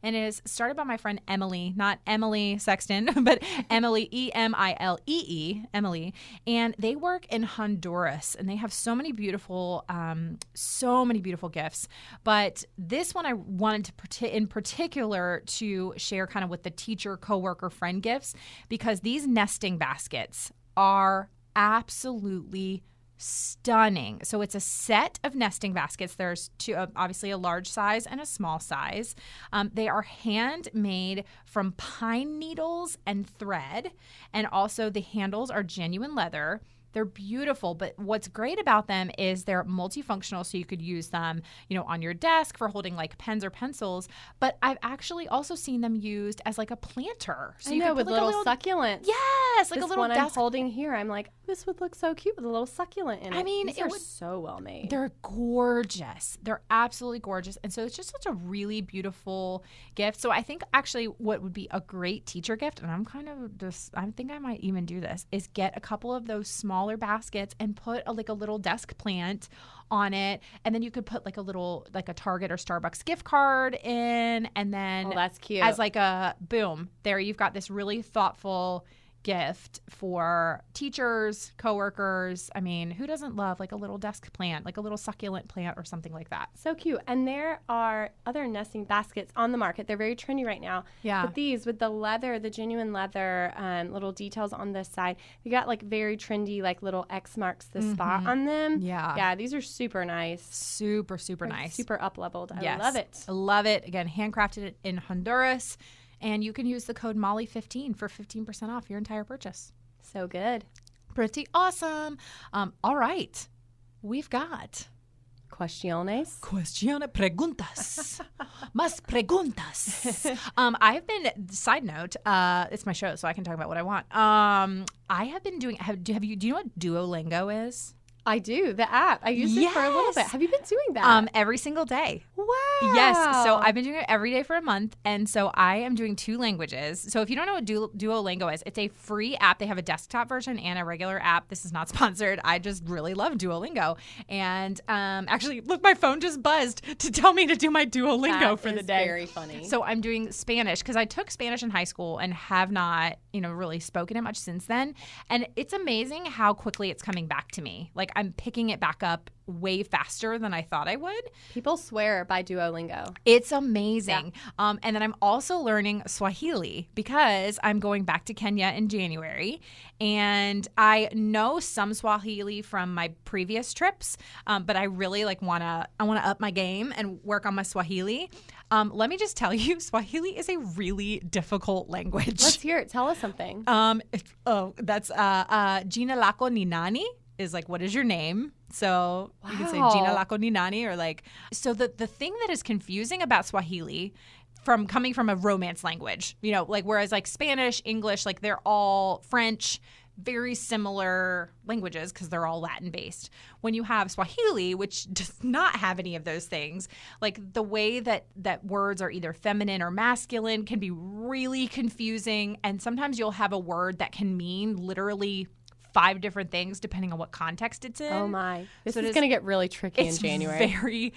and it is started by my friend Emily, not Emily Sexton, but Emily, Emilee, Emily, and they work in Honduras, and they have so many beautiful gifts. But this one I wanted to in particular to share kind of with the teacher, coworker, friend gifts, because these nesting baskets are absolutely stunning. So it's a set of nesting baskets. There's two, obviously a large size and a small size. They are handmade from pine needles and thread, and also the handles are genuine leather. They're beautiful, but what's great about them is they're multifunctional, so you could use them, on your desk for holding like pens or pencils. But I've actually also seen them used as like a planter. So you could with put little succulents. Yes, like this a little one desk. I'm holding here. I'm like, this would look so cute with a little succulent in it. I mean, these are so well made. They're gorgeous. They're absolutely gorgeous, and so it's just such a really beautiful gift. So I think actually what would be a great teacher gift, and I think I might even do this, is get a couple of those smaller baskets and put a little desk plant on it, and then you could put like a Target or Starbucks gift card in, and then that's cute. As like a boom, there you've got this really thoughtful gift for teachers, coworkers. I mean, who doesn't love like a little desk plant, like a little succulent plant or something like that? So cute. And there are other nesting baskets on the market. They're very trendy right now. Yeah. But these with the leather, the genuine leather, little details on this side, they got like very trendy, like little X marks the spot on them. Yeah. Yeah. These are super nice. Super nice. Super up leveled. Yes. I love it. I love it. Again, handcrafted in Honduras. And you can use the code Molly15 for 15% off your entire purchase. So good. Pretty awesome. All right. We've got... Preguntas. Más preguntas. I've been, side note, it's my show, so I can talk about what I want. I have been doing, do you know what Duolingo is? I do. The app. I used it for a little bit. Yes. Have you been doing that? Every single day. Wow. Yes. So I've been doing it every day for a month. And so I am doing 2 languages. So if you don't know what Duolingo is, it's a free app. They have a desktop version and a regular app. This is not sponsored. I just really love Duolingo. And actually, look, my phone just buzzed to tell me to do my Duolingo for the day. Very funny. So I'm doing Spanish because I took Spanish in high school and have not, really spoken it much since then. And it's amazing how quickly it's coming back to me. Like I'm picking it back up way faster than I thought I would. People swear by Duolingo. It's amazing. Yeah. And then I'm also learning Swahili because I'm going back to Kenya in January. And I know some Swahili from my previous trips, but I really want to up my game and work on my Swahili. Let me just tell you, Swahili is a really difficult language. Let's hear it. Tell us something. That's Jina lako ni nani is what is your name? So you can say Jina lako ni nani or so the thing that is confusing about Swahili coming from a Romance language, whereas Spanish, English, they're all French, very similar languages because they're all Latin based. When you have Swahili, which does not have any of those things, the way that words are either feminine or masculine can be really confusing. And sometimes you'll have a word that can mean literally 5 different things depending on what context it's in. Oh my. This is going to get really tricky in January. It's very,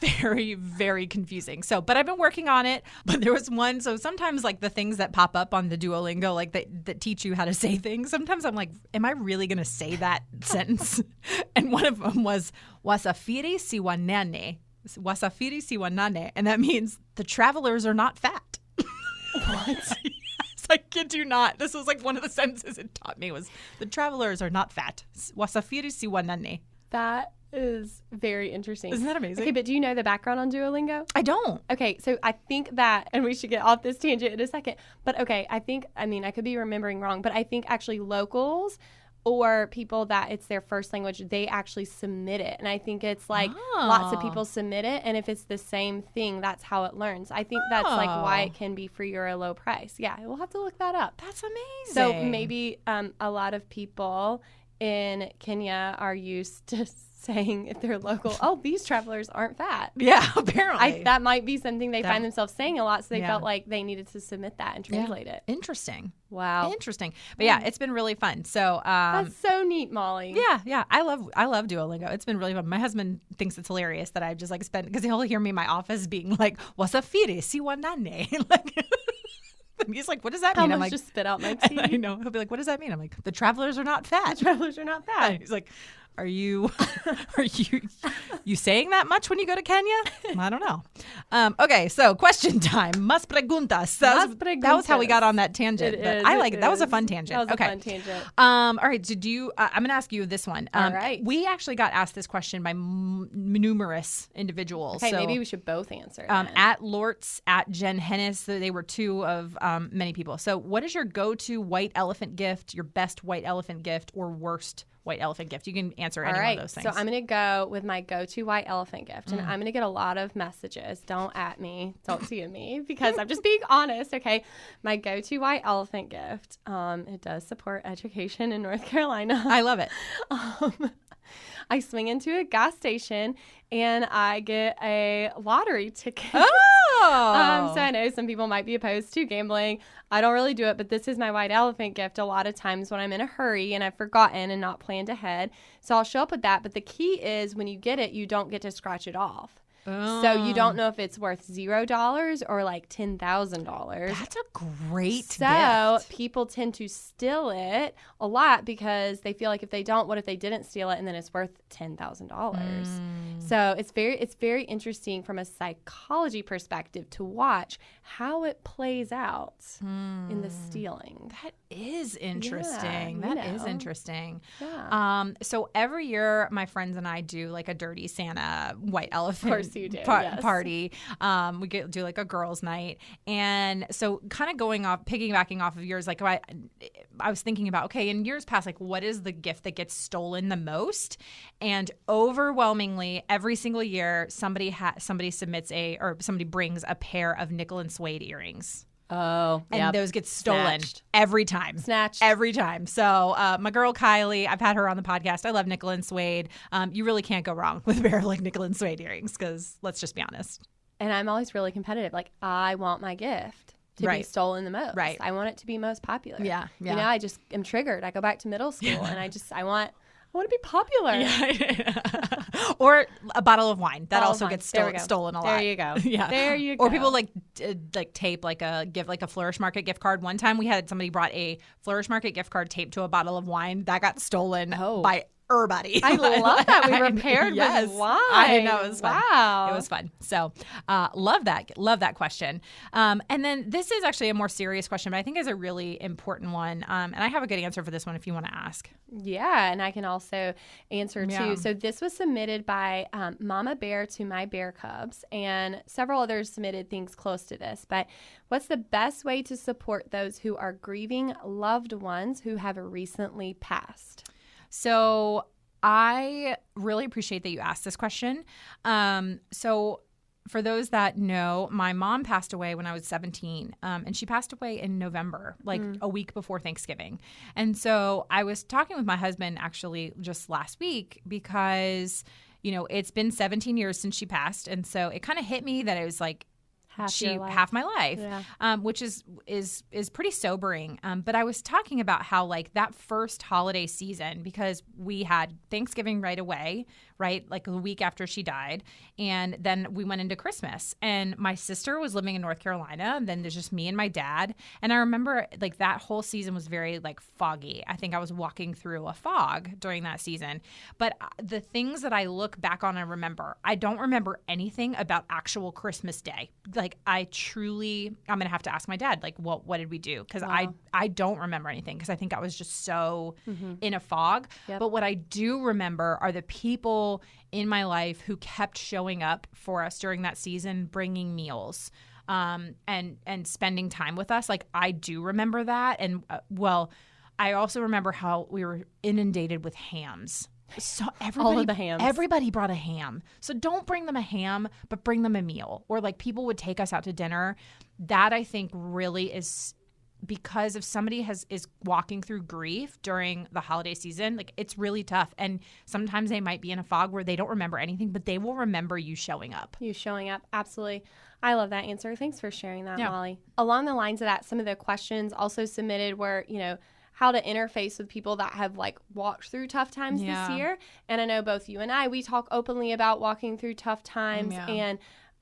very, very confusing. But I've been working on it. But there was one. So sometimes the things that pop up on the Duolingo, that teach you how to say things, sometimes I'm am I really going to say that sentence? And one of them was wasafiri siwanane. Wasafiri siwanane. And that means the travelers are not fat. What? I kid you not. This was one of the sentences it taught me was the travelers are not fat. Wasafiri siwanane. That is very interesting. Isn't that amazing? Okay, but do you know the background on Duolingo? I don't. Okay, so I think that, and we should get off this tangent in a second, but okay, I could be remembering wrong, but I think actually locals or people that it's their first language, they actually submit it. And I think it's lots of people submit it. And if it's the same thing, that's how it learns. I think that's why it can be free or a low price. Yeah, we'll have to look that up. That's amazing. So maybe a lot of people in Kenya are used to saying if they're local, oh, these travelers aren't fat. Yeah, apparently. That might be something they find themselves saying a lot, so they felt like they needed to submit that and translate it. Interesting. Wow. Interesting. But yeah, it's been really fun. So that's so neat, Molly. Yeah. I love Duolingo. It's been really fun. My husband thinks it's hilarious that I've just spent, because he'll hear me in my office being wasafiri siwanane. And he's what does that mean? I'm just spit out my tea. I know. He'll be what does that mean? I'm the travelers are not fat. The travelers are not fat. And he's are you saying that much when you go to Kenya? I don't know. Okay, so question time. Mas preguntas. That was how we got on that tangent. I like it. That was a fun tangent. That was a fun tangent. All right. So I'm going to ask you this one. All right. We actually got asked this question by numerous individuals. Okay, so, maybe we should both answer. At Lortz, at Jen Hennis, they were 2 of many people. So what is your go-to white elephant gift, your best white elephant gift, or worst white elephant gift? You can answer any one of those things. So I'm going to go with my go-to white elephant gift. And I'm going to get a lot of messages. Don't at me. Don't DM me because I'm just being honest, okay? My go-to white elephant gift, it does support education in North Carolina. I love it. I swing into a gas station and I get a lottery ticket. Oh! So I know some people might be opposed to gambling. I don't really do it, but this is my white elephant gift a lot of times when I'm in a hurry and I've forgotten and not planned ahead. So I'll show up with that. But the key is when you get it, you don't get to scratch it off. Oh. So you don't know if it's worth $0 or $10,000. That's a great gift. So people tend to steal it a lot because they feel if they don't, what if they didn't steal it and then it's worth $10,000? So it's very interesting from a psychology perspective to watch how it plays out in the stealing. That is interesting. Yeah, that is interesting. Yeah. So every year my friends and I do a dirty Santa white elephant. Of course you do, yes. Party. We do a girls' night. And so kind of piggybacking off of yours, I was thinking about, okay, in years past, what is the gift that gets stolen the most? And overwhelmingly, every single year, somebody brings a pair of nickel and suede earrings. Oh, and those get stolen every time. Snatched. Every time. So my girl Kylie, I've had her on the podcast. I love nickel and suede. You really can't go wrong with a pair of like nickel and suede earrings because let's just be honest. And I'm always really competitive. Like, I want my gift to be stolen the most. Right. I want it to be most popular. Yeah. You know, I just am triggered. I go back to middle school and I want to be popular. Yeah. Or a bottle of wine. That also gets stolen a lot. There you go. Yeah. There you go. Or people like tape like a Flourish Market gift card. One time we had somebody brought a Flourish Market gift card taped to a bottle of wine that got stolen by everybody. I love that. We were paired with wine. I know, it was fun. Wow. It was fun. So love that question. And then this is actually a more serious question, but I think is a really important one. And I have a good answer for this one if you want to ask. Yeah, and I can also answer Yeah. too. So this was submitted by Mama Bear to My Bear Cubs, and several others submitted things close to this. But what's the best way to support those who are grieving loved ones who have recently passed? So I really appreciate that you asked this question. So for those that know, my mom passed away when I was 17, and she passed away in November, like a week before Thanksgiving. And so I was talking with my husband actually just last week because, you know, it's been 17 years since she passed. And so it kind of hit me that it was like, half my life, which is pretty sobering. But I was talking about how like that first holiday season, because we had Thanksgiving right away, right? Like a week after she died. And then we went into Christmas, and my sister was living in North Carolina. And then there's just me and my dad. And I remember like that whole season was very like foggy. I think I was walking through a fog during that season. But the things that I look back on and remember, I don't remember anything about actual Christmas Day. Like I'm going to have to ask my dad, like, what did we do? Because I don't remember anything because I think I was just so in a fog. Yep. But what I do remember are the people in my life who kept showing up for us during that season, bringing meals and spending time with us. Like I do remember that. And I also remember how we were inundated with hams. So all of the hams. Everybody brought a ham. So don't bring them a ham, but bring them a meal. Or like people would take us out to dinner. That I think really is because if somebody is walking through grief during the holiday season, like it's really tough. And sometimes they might be in a fog where they don't remember anything, but they will remember you showing up. Absolutely. I love that answer. Thanks for sharing that, Molly. Along the lines of that, some of the questions also submitted were, you know, how to interface with people that have like walked through tough times this year. And I know both you and I, we talk openly about walking through tough times.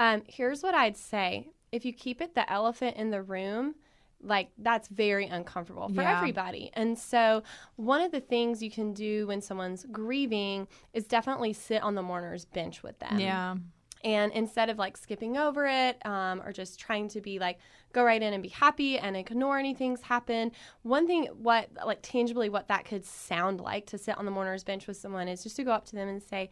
And here's what I'd say. If you keep it the elephant in the room, like that's very uncomfortable for everybody. And so one of the things you can do when someone's grieving is definitely sit on the mourner's bench with them. Yeah. And instead of like skipping over it or just trying to be like, go right in and be happy and ignore anything's happened. One thing, what that could sound like to sit on the mourner's bench with someone is just to go up to them and say,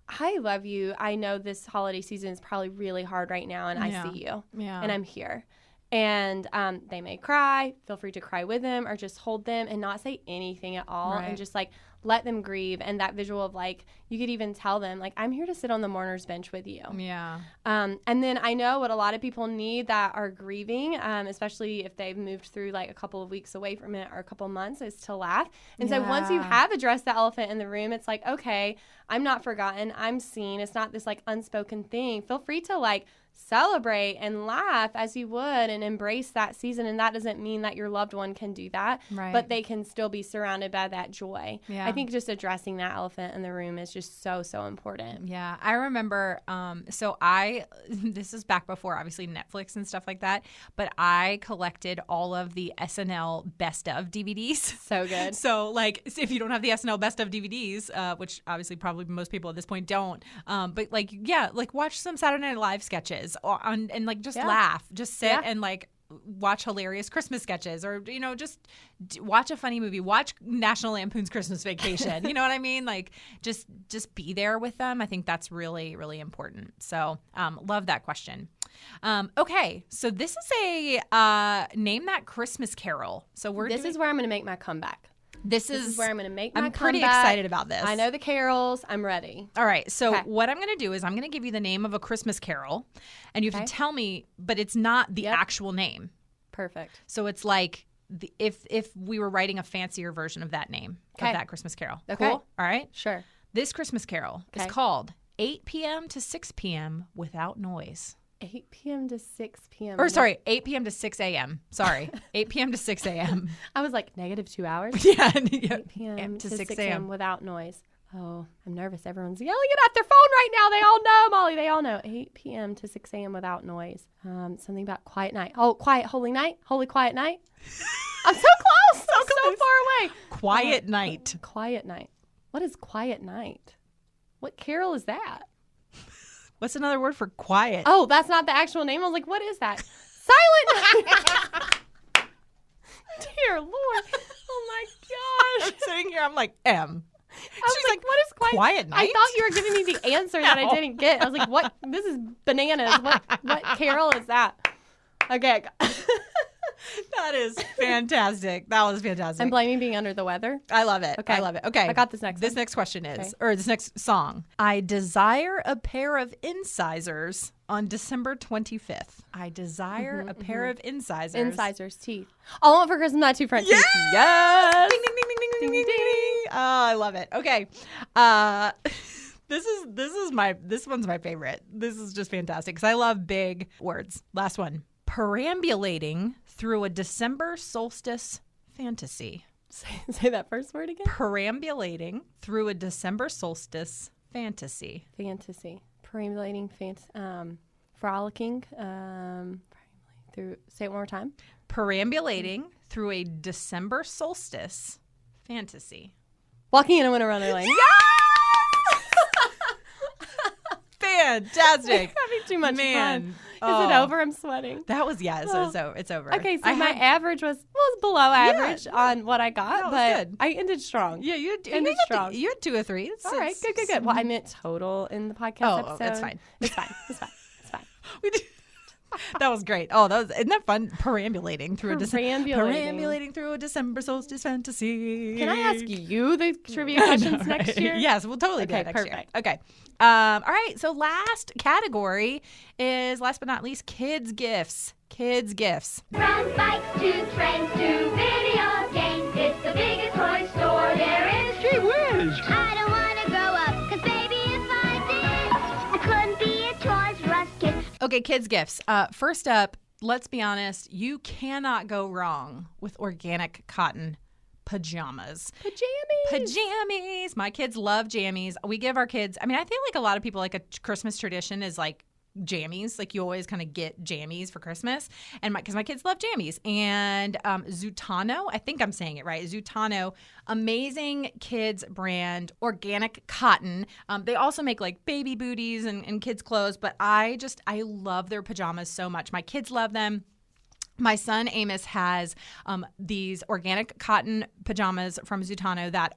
I love you. I know this holiday season is probably really hard right now, and I see you, and I'm here. And they may cry. Feel free to cry with them or just hold them and not say anything at all and just like let them grieve. And that visual of like, you could even tell them like, I'm here to sit on the mourner's bench with you. Yeah. And then I know what a lot of people need that are grieving, especially if they've moved through like a couple of weeks away from it or a couple of months, is to laugh. And so once you have addressed the elephant in the room, it's like, okay, I'm not forgotten. I'm seen. It's not this like unspoken thing. Feel free to like celebrate and laugh as you would and embrace that season. And that doesn't mean that your loved one can do that, but they can still be surrounded by that joy. Yeah. I think just addressing that elephant in the room is just so, so important. Yeah. I remember, this is back before obviously Netflix and stuff like that, but I collected all of the SNL best of DVDs. So good. So like, if you don't have the SNL best of DVDs, which obviously probably most people at this point don't, but like, like watch some Saturday Night Live sketches and like just laugh, just sit and like watch hilarious Christmas sketches, or you know, just watch a funny movie, watch National Lampoon's Christmas Vacation. You know what I mean? Like just be there with them. I think that's really, really important. So love that question. Okay, so this is a name that Christmas carol. So this is where I'm going to make my comeback. This is where I'm going to make my comeback. I'm pretty excited about this. I know the carols. I'm ready. All right. So what I'm going to do is I'm going to give you the name of a Christmas carol, and you have to tell me, but it's not the actual name. Perfect. So it's like if we were writing a fancier version of that name, of that Christmas Carol. Okay. Cool? All right? Sure. This Christmas Carol is called 8 p.m. to 6 p.m. without noise. 8 p.m. to 6 p.m. Or sorry, 8 p.m. to 6 a.m. Sorry, 8 p.m. to 6 a.m. I was like, -2 hours? Yeah. 8 p.m. to 6 a.m. without noise. Oh, I'm nervous. Everyone's yelling it at their phone right now. They all know, Molly. They all know. 8 p.m. to 6 a.m. without noise. Something about quiet night. Oh, quiet holy night. Holy quiet night. I'm so close. So far away. Quiet night. Quiet night. What is quiet night? What carol is that? What's another word for quiet? Oh, that's not the actual name. I was like, what is that? Silent night. Dear Lord. Oh, my gosh. I'm sitting here. I'm like, M. I was like, what is quiet night? I thought you were giving me the answer that I didn't get. I was like, what? This is bananas. What carol is that? Okay. That is fantastic. That was fantastic. I'm blaming being under the weather. I love it. Okay. I love it. Okay. I got this next This one. next question is, or this next song. I desire a pair of incisors on December 25th. I desire a pair of incisors. Incisors, teeth. All I want for Christmas, my two front teeth. Yes! Ding, ding, ding, ding, ding, ding, ding, ding. Oh, I love it. Okay. This one's my favorite. This is just fantastic because I love big words. Last one. Perambulating through a December solstice fantasy. Say that first word again. Perambulating through a December solstice fantasy. Fantasy. Perambulating, frolicking, through. Say it one more time. Perambulating through a December solstice fantasy. Walking in a winter wonderland. Fantastic. Having too much Man. fun. Oh. Is it over? I'm sweating. That was, so it's over. Okay, so my average was below average on what I got, was but good. I ended strong. Yeah, you ended strong. You had 2 or 3. All right, good. Well, I meant total in the podcast episode. That's fine. It's fine. We did. That was great. Oh, isn't that fun? Perambulating through perambulating through a December solstice fantasy. Can I ask you the trivia questions next year? Yes, we'll totally do it next year. Perfect. Okay. All right. So last category is, last but not least, kids gifts. Kids gifts. From bikes to trains to video games, it's the biggest toy store there is. Gee whiz! I don't want to grow up, 'cause baby, if I did, I couldn't be a Toys R Us kid. Okay, kids gifts. First up, let's be honest. You cannot go wrong with organic cotton pajamas. Pajamas. My kids love jammies. We give our kids, I feel like a lot of people, like a Christmas tradition is like jammies. Like you always kind of get jammies for Christmas. And because my kids love jammies. And Zutano, I think I'm saying it right. Zutano, amazing kids brand, organic cotton. They also make like baby booties and kids clothes. But I love their pajamas so much. My kids love them. My son Amos has these organic cotton pajamas from Zutano that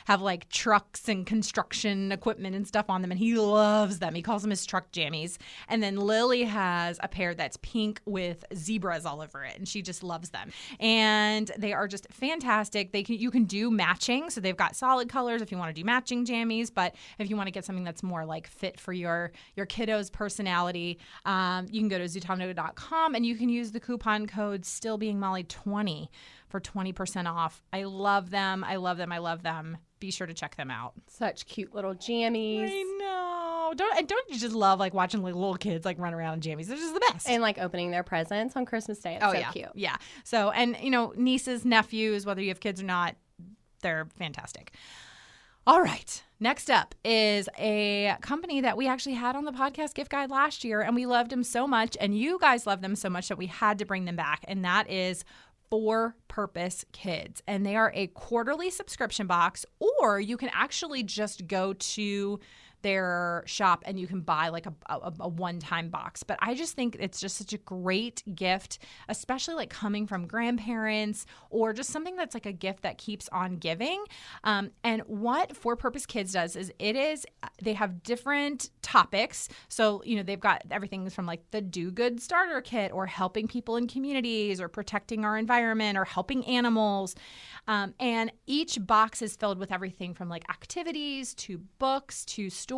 have like trucks and construction equipment and stuff on them, and he loves them. He calls them his truck jammies. And then Lily has a pair that's pink with zebras all over it, and she just loves them. And they are just fantastic. You can do matching, so they've got solid colors if you want to do matching jammies. But if you want to get something that's more like fit for your kiddo's personality, you can go to zutano.com and you can use the coupon code StillBeingMolly20 for 20% off. I love them. I love them. I love them. Be sure to check them out. Such cute little jammies. I know. Don't you just love like watching like little kids like run around in jammies? They're just the best. And like opening their presents on Christmas Day. It's so yeah. cute. Yeah. So, and nieces, nephews, whether you have kids or not, they're fantastic. All right. Next up is a company that we actually had on the podcast gift guide last year, and we loved them so much, and you guys loved them so much that we had to bring them back, and that is For Purpose Kids. And they are a quarterly subscription box, or you can actually just go to their shop and you can buy like a one-time box. But I just think it's just such a great gift, especially like coming from grandparents or just something that's like a gift that keeps on giving. And what For Purpose Kids does is they have different topics. So, they've got everything from like the Do Good Starter Kit or helping people in communities or protecting our environment or helping animals. And each box is filled with everything from like activities to books to stories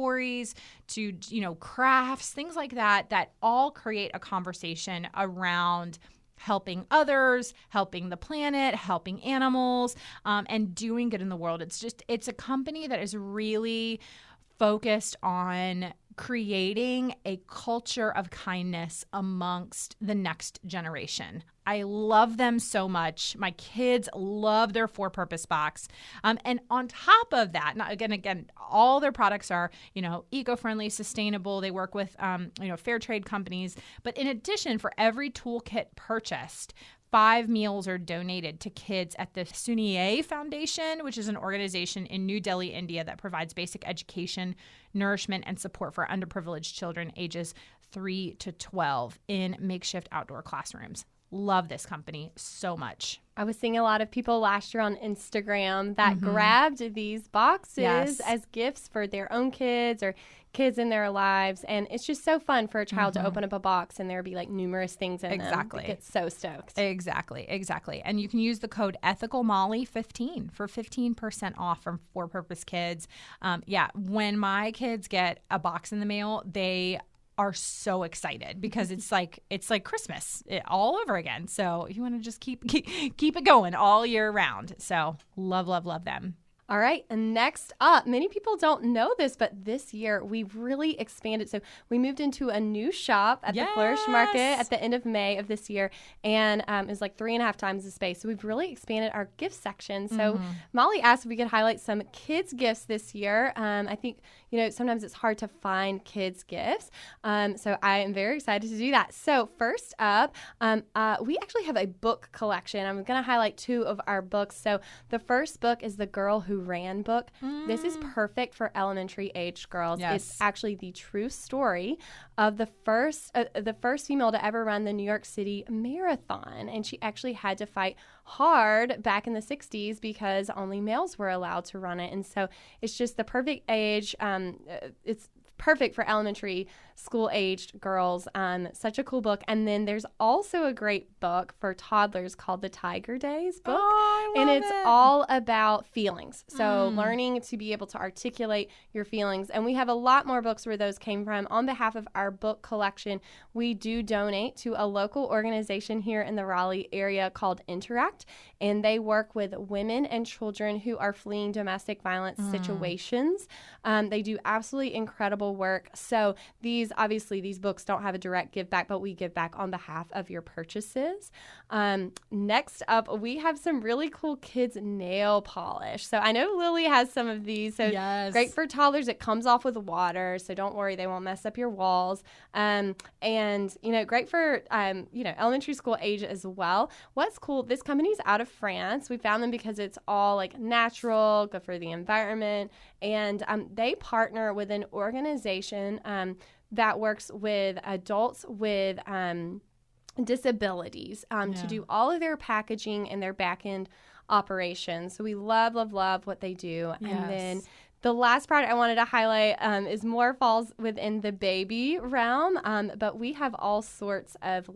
to, crafts, things like that all create a conversation around helping others, helping the planet, helping animals, and doing good in the world. It's a company that is really focused on creating a culture of kindness amongst the next generation. I love them so much. My kids love their for-purpose box. And on top of that, now again, all their products are, eco-friendly, sustainable. They work with, fair trade companies. But in addition, for every toolkit purchased, 5 meals are donated to kids at the Sunier Foundation, which is an organization in New Delhi, India, that provides basic education, nourishment, and support for underprivileged children ages 3 to 12 in makeshift outdoor classrooms. Love this company so much. I was seeing a lot of people last year on Instagram that grabbed these boxes as gifts for their own kids or kids in their lives. And it's just so fun for a child to open up a box and there be like numerous things in them. They get so stoked. Exactly. And you can use the code EthicalMolly15 for 15% off from For Purpose Kids. When my kids get a box in the mail, they are so excited because it's like Christmas all over again. So you want to just keep it going all year round. So love them. All right. And next up, many people don't know this, but this year we've really expanded. So we moved into a new shop at the Flourish Market at the end of May of this year. And it was like 3.5 times the space. So we've really expanded our gift section. So Molly asked if we could highlight some kids' gifts this year. I think, sometimes it's hard to find kids' gifts. So I am very excited to do that. So first up, we actually have a book collection. I'm going to highlight 2 of our books. So the first book is The Girl Who Ran book. This is perfect for elementary age girls. Yes. It's actually the true story of the first female to ever run the New York City Marathon. And she actually had to fight hard back in the 60s because only males were allowed to run it. And so it's just the perfect age. It's perfect for elementary school aged girls. Such a cool book. And then there's also a great book for toddlers called the Tiger Days book. And it's all about feelings. So learning to be able to articulate your feelings. And we have a lot more books where those came from. On behalf of our book collection, we do donate to a local organization here in the Raleigh area called Interact. And they work with women and children who are fleeing domestic violence situations. They do absolutely incredible work. So these books don't have a direct give back, but we give back on behalf of your purchases. Next up, we have some really cool kids nail polish. So I know Lily has some of these. So great for toddlers. It comes off with water, so don't worry, they won't mess up your walls. And great for elementary school age as well. What's cool? This company's out of France. We found them because it's all like natural, good for the environment, and they partner with an organization that works with adults with disabilities to do all of their packaging and their back-end operations. So we love what they do. Yes. And then the last product I wanted to highlight is more falls within the baby realm, but we have all sorts of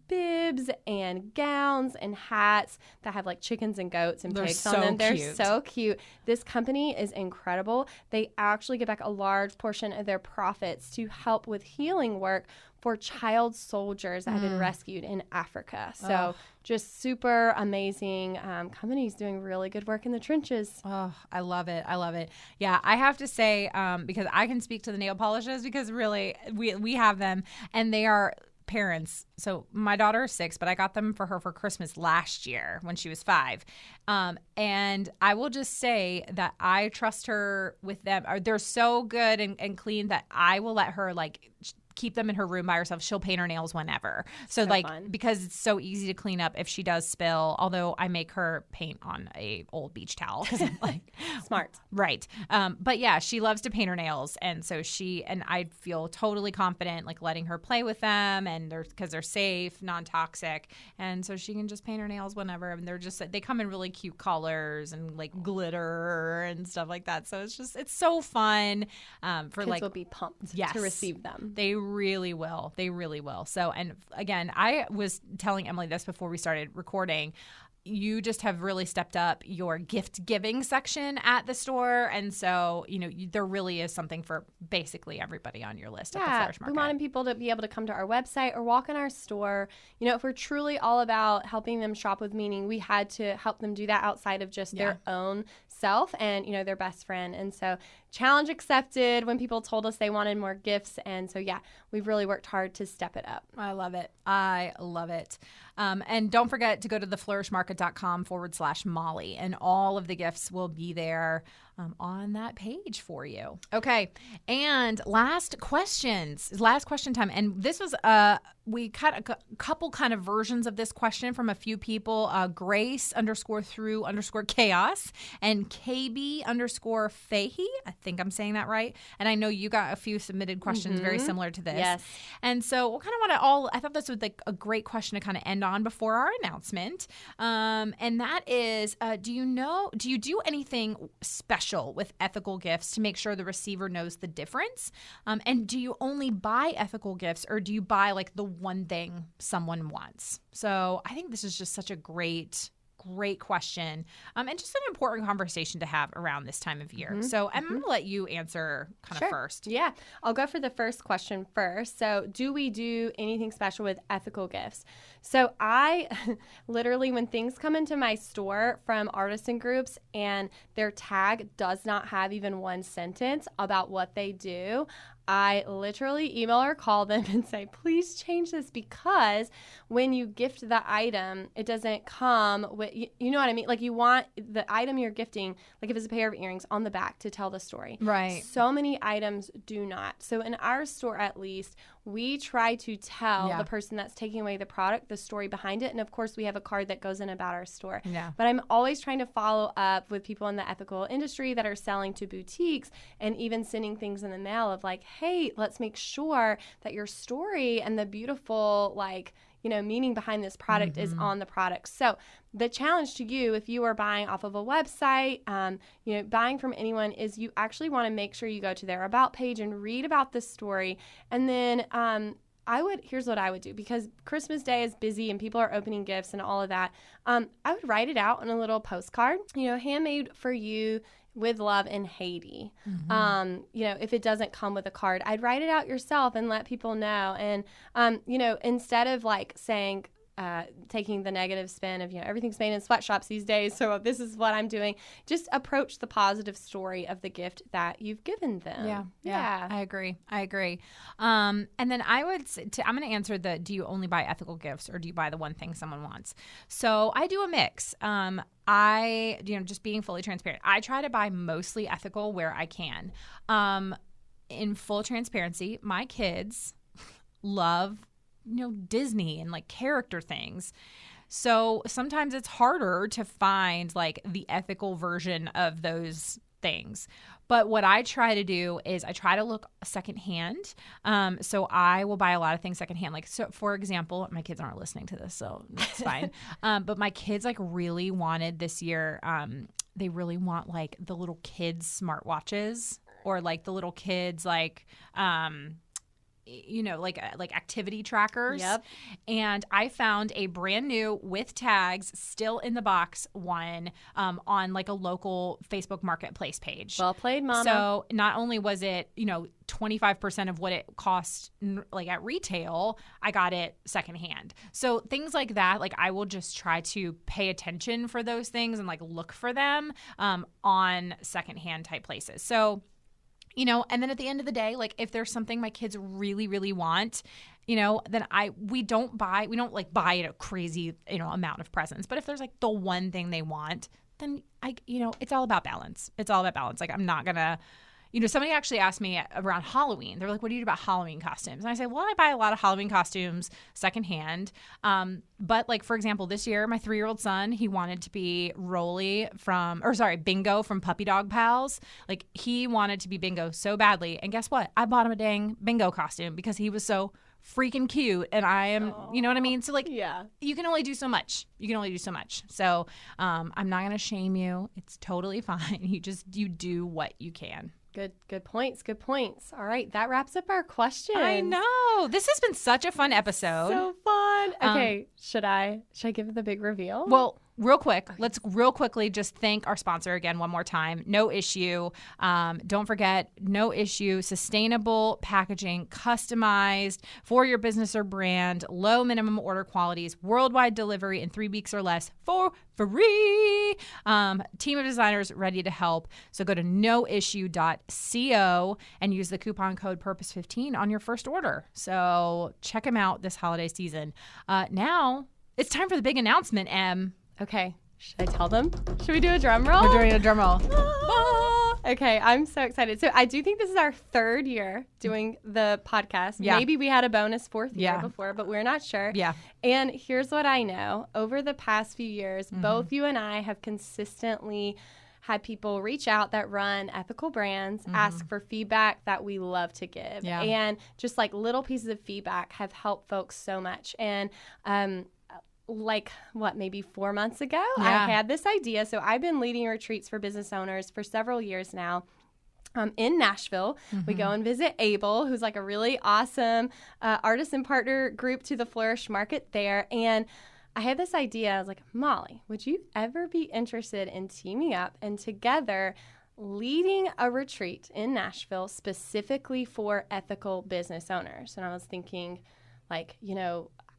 bibs and gowns and hats that have like chickens and goats and pigs on them. They're so cute. This company is incredible. They actually give back a large portion of their profits to help with healing work for child soldiers that have been rescued in Africa. So just super amazing. Companies doing really good work in the trenches. Oh, I love it. Yeah, I have to say, because I can speak to the nail polishes because really we have them and they are parents. So my daughter is 6, but I got them for her for Christmas last year when she was 5. And I will just say that I trust her with them. They're so good and clean that I will let her keep them in her room by herself. She'll paint her nails whenever. So fun. Because it's so easy to clean up if she does spill, although I make her paint on a old beach towel because I'm smart. Right. But yeah, she loves to paint her nails. And so I feel totally confident letting her play with them and because they're safe, non-toxic. And so she can just paint her nails whenever. And they come in really cute colors and glitter and stuff like that. So it's so fun. Kids will be pumped to receive them. They really will. So, and again, I was telling Emily this before we started recording. you just have really stepped up your gift giving section at the store. And so, there really is something for basically everybody on your list at the Flourish Market. We wanted people to be able to come to our website or walk in our store. If we're truly all about helping them shop with meaning, we had to help them do that outside of just their own self and, their best friend. And so challenge accepted when people told us they wanted more gifts. And so, we've really worked hard to step it up. I love it. I love it. And don't forget to go to theflourishmarket.com/Molly, and all of the gifts will be there on that page for you. Okay. And last question time. And this was, we cut a couple kind of versions of this question from a few people, Grace_through_chaos and KB_Fahey. I think I'm saying that right. And I know you got a few submitted questions very similar to this. Yes. And so we'll kind of want to I thought this was like a great question to kind of end on before our announcement. And that is, do you do anything special with ethical gifts to make sure the receiver knows the difference? And do you only buy ethical gifts, or do you buy like the one thing someone wants? So I think this is just such a great question, and just an important conversation to have around this time of year. So I'm going to let you answer kind of first. Yeah, I'll go for the first question first. So do we do anything special with ethical gifts? So I literally, when things come into my store from artisan groups and their tag does not have even one sentence about what they do, I literally email or call them and say, please change this, because when you gift the item, it doesn't come with, you know what I mean? Like, you want the item you're gifting, like if it's a pair of earrings, on the back to tell the story. Right. So many items do not. So in our store, at least, we try to tell the person that's taking away the product the story behind it. And of course, we have a card that goes in about our store. Yeah. But I'm always trying to follow up with people in the ethical industry that are selling to boutiques, and even sending things in the mail of like, hey, let's make sure that your story and the beautiful, meaning behind this product is on the product. So the challenge to you, if you are buying off of a website, buying from anyone, is you actually want to make sure you go to their about page and read about the story. And then here's what I would do, because Christmas Day is busy and people are opening gifts and all of that. I would write it out on a little postcard, handmade for you, with love, in Haiti. If it doesn't come with a card, I'd write it out yourself and let people know. And, instead of saying, taking the negative spin of, everything's made in sweatshops these days, so this is what I'm doing, just approach the positive story of the gift that you've given them. Yeah. I agree. And then I would say, I'm going to answer do you only buy ethical gifts, or do you buy the one thing someone wants? So I do a mix. Just being fully transparent, I try to buy mostly ethical where I can. In full transparency, my kids love Disney and character things. So sometimes it's harder to find the ethical version of those things. But what I try to do is I try to look secondhand. So I will buy a lot of things secondhand. So for example, my kids aren't listening to this, so it's fine. But my kids really wanted this year, they really want the little kids smartwatches, or the little kids activity trackers. Yep. And I found a brand new, with tags, still in the box one on a local Facebook Marketplace page. Well played, Mama. So not only was it 25% of what it cost at retail, I got it secondhand. So things like that, I will just try to pay attention for those things and look for them on secondhand type places. So and then at the end of the day, if there's something my kids really, really want, then we don't buy it a crazy, amount of presents. But if there's the one thing they want, then it's all about balance. It's all about balance. I'm not gonna, somebody actually asked me around Halloween. They're like, what do you do about Halloween costumes? And I said, well, I buy a lot of Halloween costumes secondhand. But for example, this year, my 3-year-old son, he wanted to be Bingo from Puppy Dog Pals. He wanted to be Bingo so badly. And guess what? I bought him a dang Bingo costume because he was so freaking cute. And I am, you know what I mean? So you can only do so much. So I'm not going to shame you. It's totally fine. You do what you can. Good points. All right, that wraps up our questions. I know. This has been such a fun episode. So fun. Okay, should I give it the big reveal? Well, real quick, let's real quickly just thank our sponsor again one more time. No Issue. Don't forget, No Issue, sustainable packaging, customized for your business or brand, low minimum order quantities, worldwide delivery in 3 weeks or less for free. Team of designers ready to help. So go to noissue.co and use the coupon code PURPOSE15 on your first order. So check them out this holiday season. Now it's time for the big announcement, Em. Okay. Should I tell them? Should we do a drum roll? We're doing a drum roll. Okay, I'm so excited. So I do think this is our 3rd year doing the podcast. Yeah. Maybe we had a bonus 4th year Yeah. before, but we're not sure. Yeah. And here's what I know. Over the past few years, both you and I have consistently had people reach out that run ethical brands, ask for feedback that we love to give. Yeah. And just like little pieces of feedback have helped folks so much. And maybe 4 months ago, Yeah. I had this idea. So I've been leading retreats for business owners for several years now. In Nashville, we go and visit Able, who's like a really awesome artist and partner group to the Flourish Market there. And I had this idea. I was like, Molly, would you ever be interested in teaming up and together leading a retreat in Nashville specifically for ethical business owners? And I was thinking, like,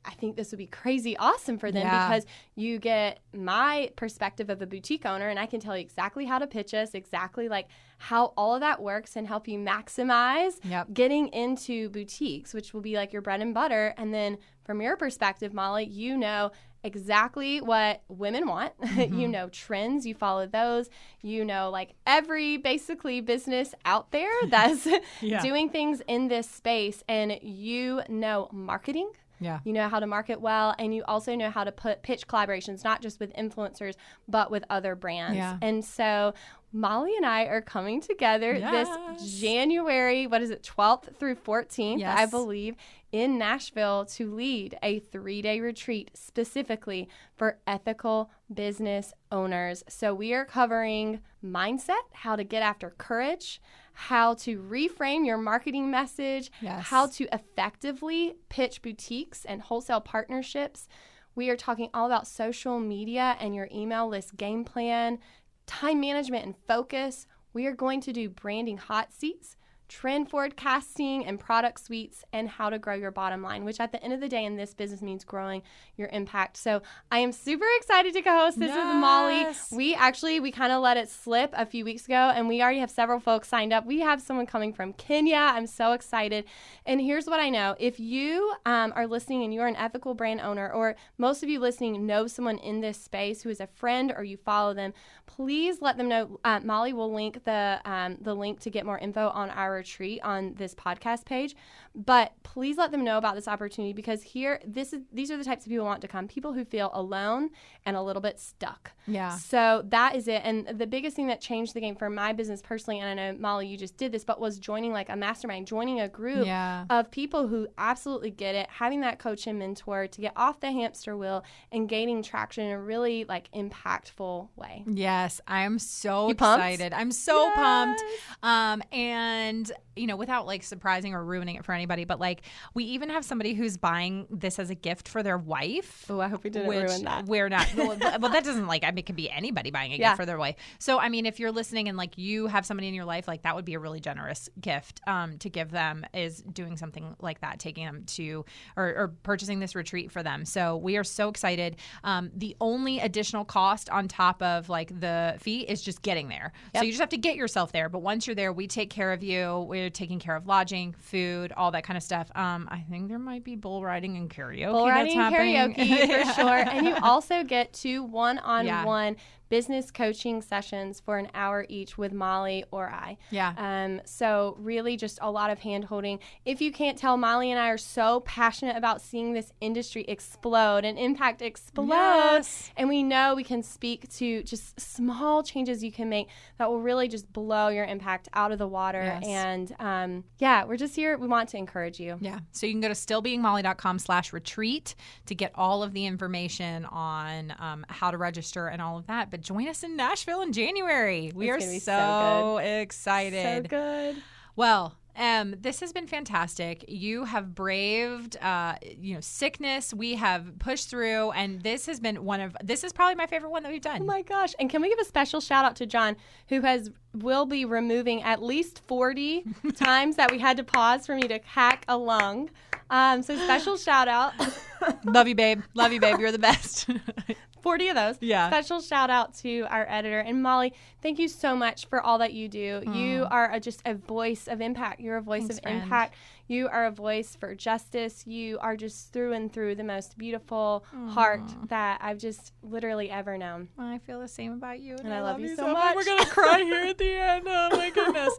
I think this would be crazy awesome for them because you get my perspective of a boutique owner, and I can tell you exactly how to pitch us, exactly like how all of that works, and help you maximize getting into boutiques, which will be like your bread and butter. And then from your perspective, Molly, you know exactly what women want. You know trends, you follow those. You know, like every basically business out there that's doing things in this space, and you know marketing. Yeah. You know how to market well, and you also know how to pitch collaborations, not just with influencers, but with other brands. Yeah. And so Molly and I are coming together this January, 12th through 14th, I believe, in Nashville to lead a 3-day retreat specifically for ethical business owners. So we are covering mindset, how to get after courage, how to reframe your marketing message, how to effectively pitch boutiques and wholesale partnerships. We are talking all about social media and your email list game plan, time management and focus. We are going to do branding hot seats, trend forecasting and product suites, and how to grow your bottom line, which at the end of the day in this business means growing your impact. So I am super excited to co-host this with Molly. We kind of let it slip a few weeks ago, and we already have several folks signed up. We have someone coming from Kenya. I'm so excited. And here's what I know. If you are listening and you're an ethical brand owner, or most of you listening know someone in this space who is a friend or you follow them, please let them know. Molly will link the link to get more info on our retreat on this podcast page, but please let them know about this opportunity, because these are the types of people who want to come, people who feel alone and a little bit stuck. So that is it. And the biggest thing that changed the game for my business personally, and I know Molly, you just did this, but was joining like a mastermind, joining a group of people who absolutely get it, having that coach and mentor to get off the hamster wheel and gaining traction in a really like impactful way. Yes, I am so excited. I'm so pumped. And without like surprising or ruining it for anybody, but like we even have somebody who's buying this as a gift for their wife. Oh, I hope we didn't ruin that. We're not. Well, that doesn't it could be anybody buying a gift for their wife. So, I mean, if you're listening and like you have somebody in your life, like that would be a really generous gift to give them, is doing something like that, taking them to or purchasing this retreat for them. So we are so excited. The only additional cost on top of like the fee is just getting there. So you just have to get yourself there. But once you're there, we take care of you. We're taking care of lodging, food, all that kind of stuff. I think there might be bull riding and karaoke. Bull riding and karaoke for sure. And you also get 2 one-on-one business coaching sessions for an hour each with Molly or I. So really just a lot of hand holding. If you can't tell, Molly and I are so passionate about seeing this industry explode and impact explode. And we know we can speak to just small changes you can make that will really just blow your impact out of the water. And we're just here. We want to encourage you. So you can go to stillbeingmolly.com/retreat to get all of the information on how to register and all of that. But join us in Nashville in January. We are so excited. So good. Well, This has been fantastic. You have braved, sickness. We have pushed through, and this has been this is probably my favorite one that we've done. Oh my gosh. And can we give a special shout out to John, who will be removing at least 40 times that we had to pause for me to hack a lung. So special shout out. Love you, babe. Love you, babe. You're the best. 40 of those. Yeah. Special shout out to our editor. And Molly, thank you so much for all that you do. You are just a voice of impact. You're a voice of impact. You are a voice for justice. You are just through and through the most beautiful heart that I've just literally ever known. I feel the same about you. And I love you so much. We're going to cry here at the end. Oh, my goodness.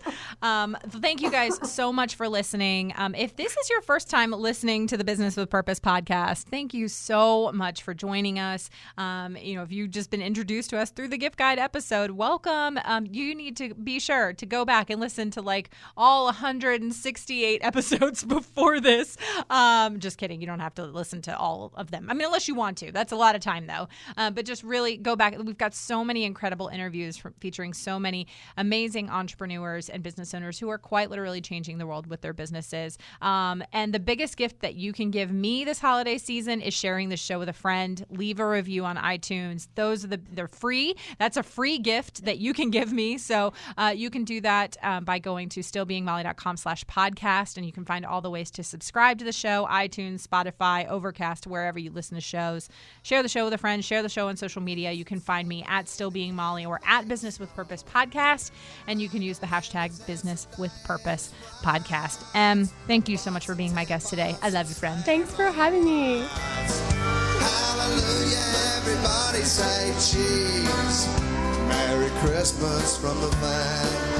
Thank you guys so much for listening. If this is your first time listening to the Business with Purpose podcast, thank you so much for joining us. If you've just been introduced to us through the gift guide episode, welcome. You need to be sure to go back and listen to all 168 episodes before this. Just kidding. You don't have to listen to all of them. I mean, unless you want to. That's a lot of time, though. But just really go back. We've got so many incredible interviews featuring so many amazing entrepreneurs and business owners who are quite literally changing the world with their businesses. And the biggest gift that you can give me this holiday season is sharing the show with a friend. Leave a review on iTunes. They're free. That's a free gift that you can give me. So you can do that by going to stillbeingmolly.com/podcast, and you can find all the ways to subscribe to the show: iTunes, Spotify, Overcast, wherever you listen to shows. Share the show with a friend. Share the show on social media. You can find me at stillbeingmolly or at Business with Purpose Podcast, and you can use the hashtag Business with Purpose Podcast. Thank you so much for being my guest today. I love you, friend. Thanks for having me. Hallelujah, everybody say cheese. Merry Christmas from the family.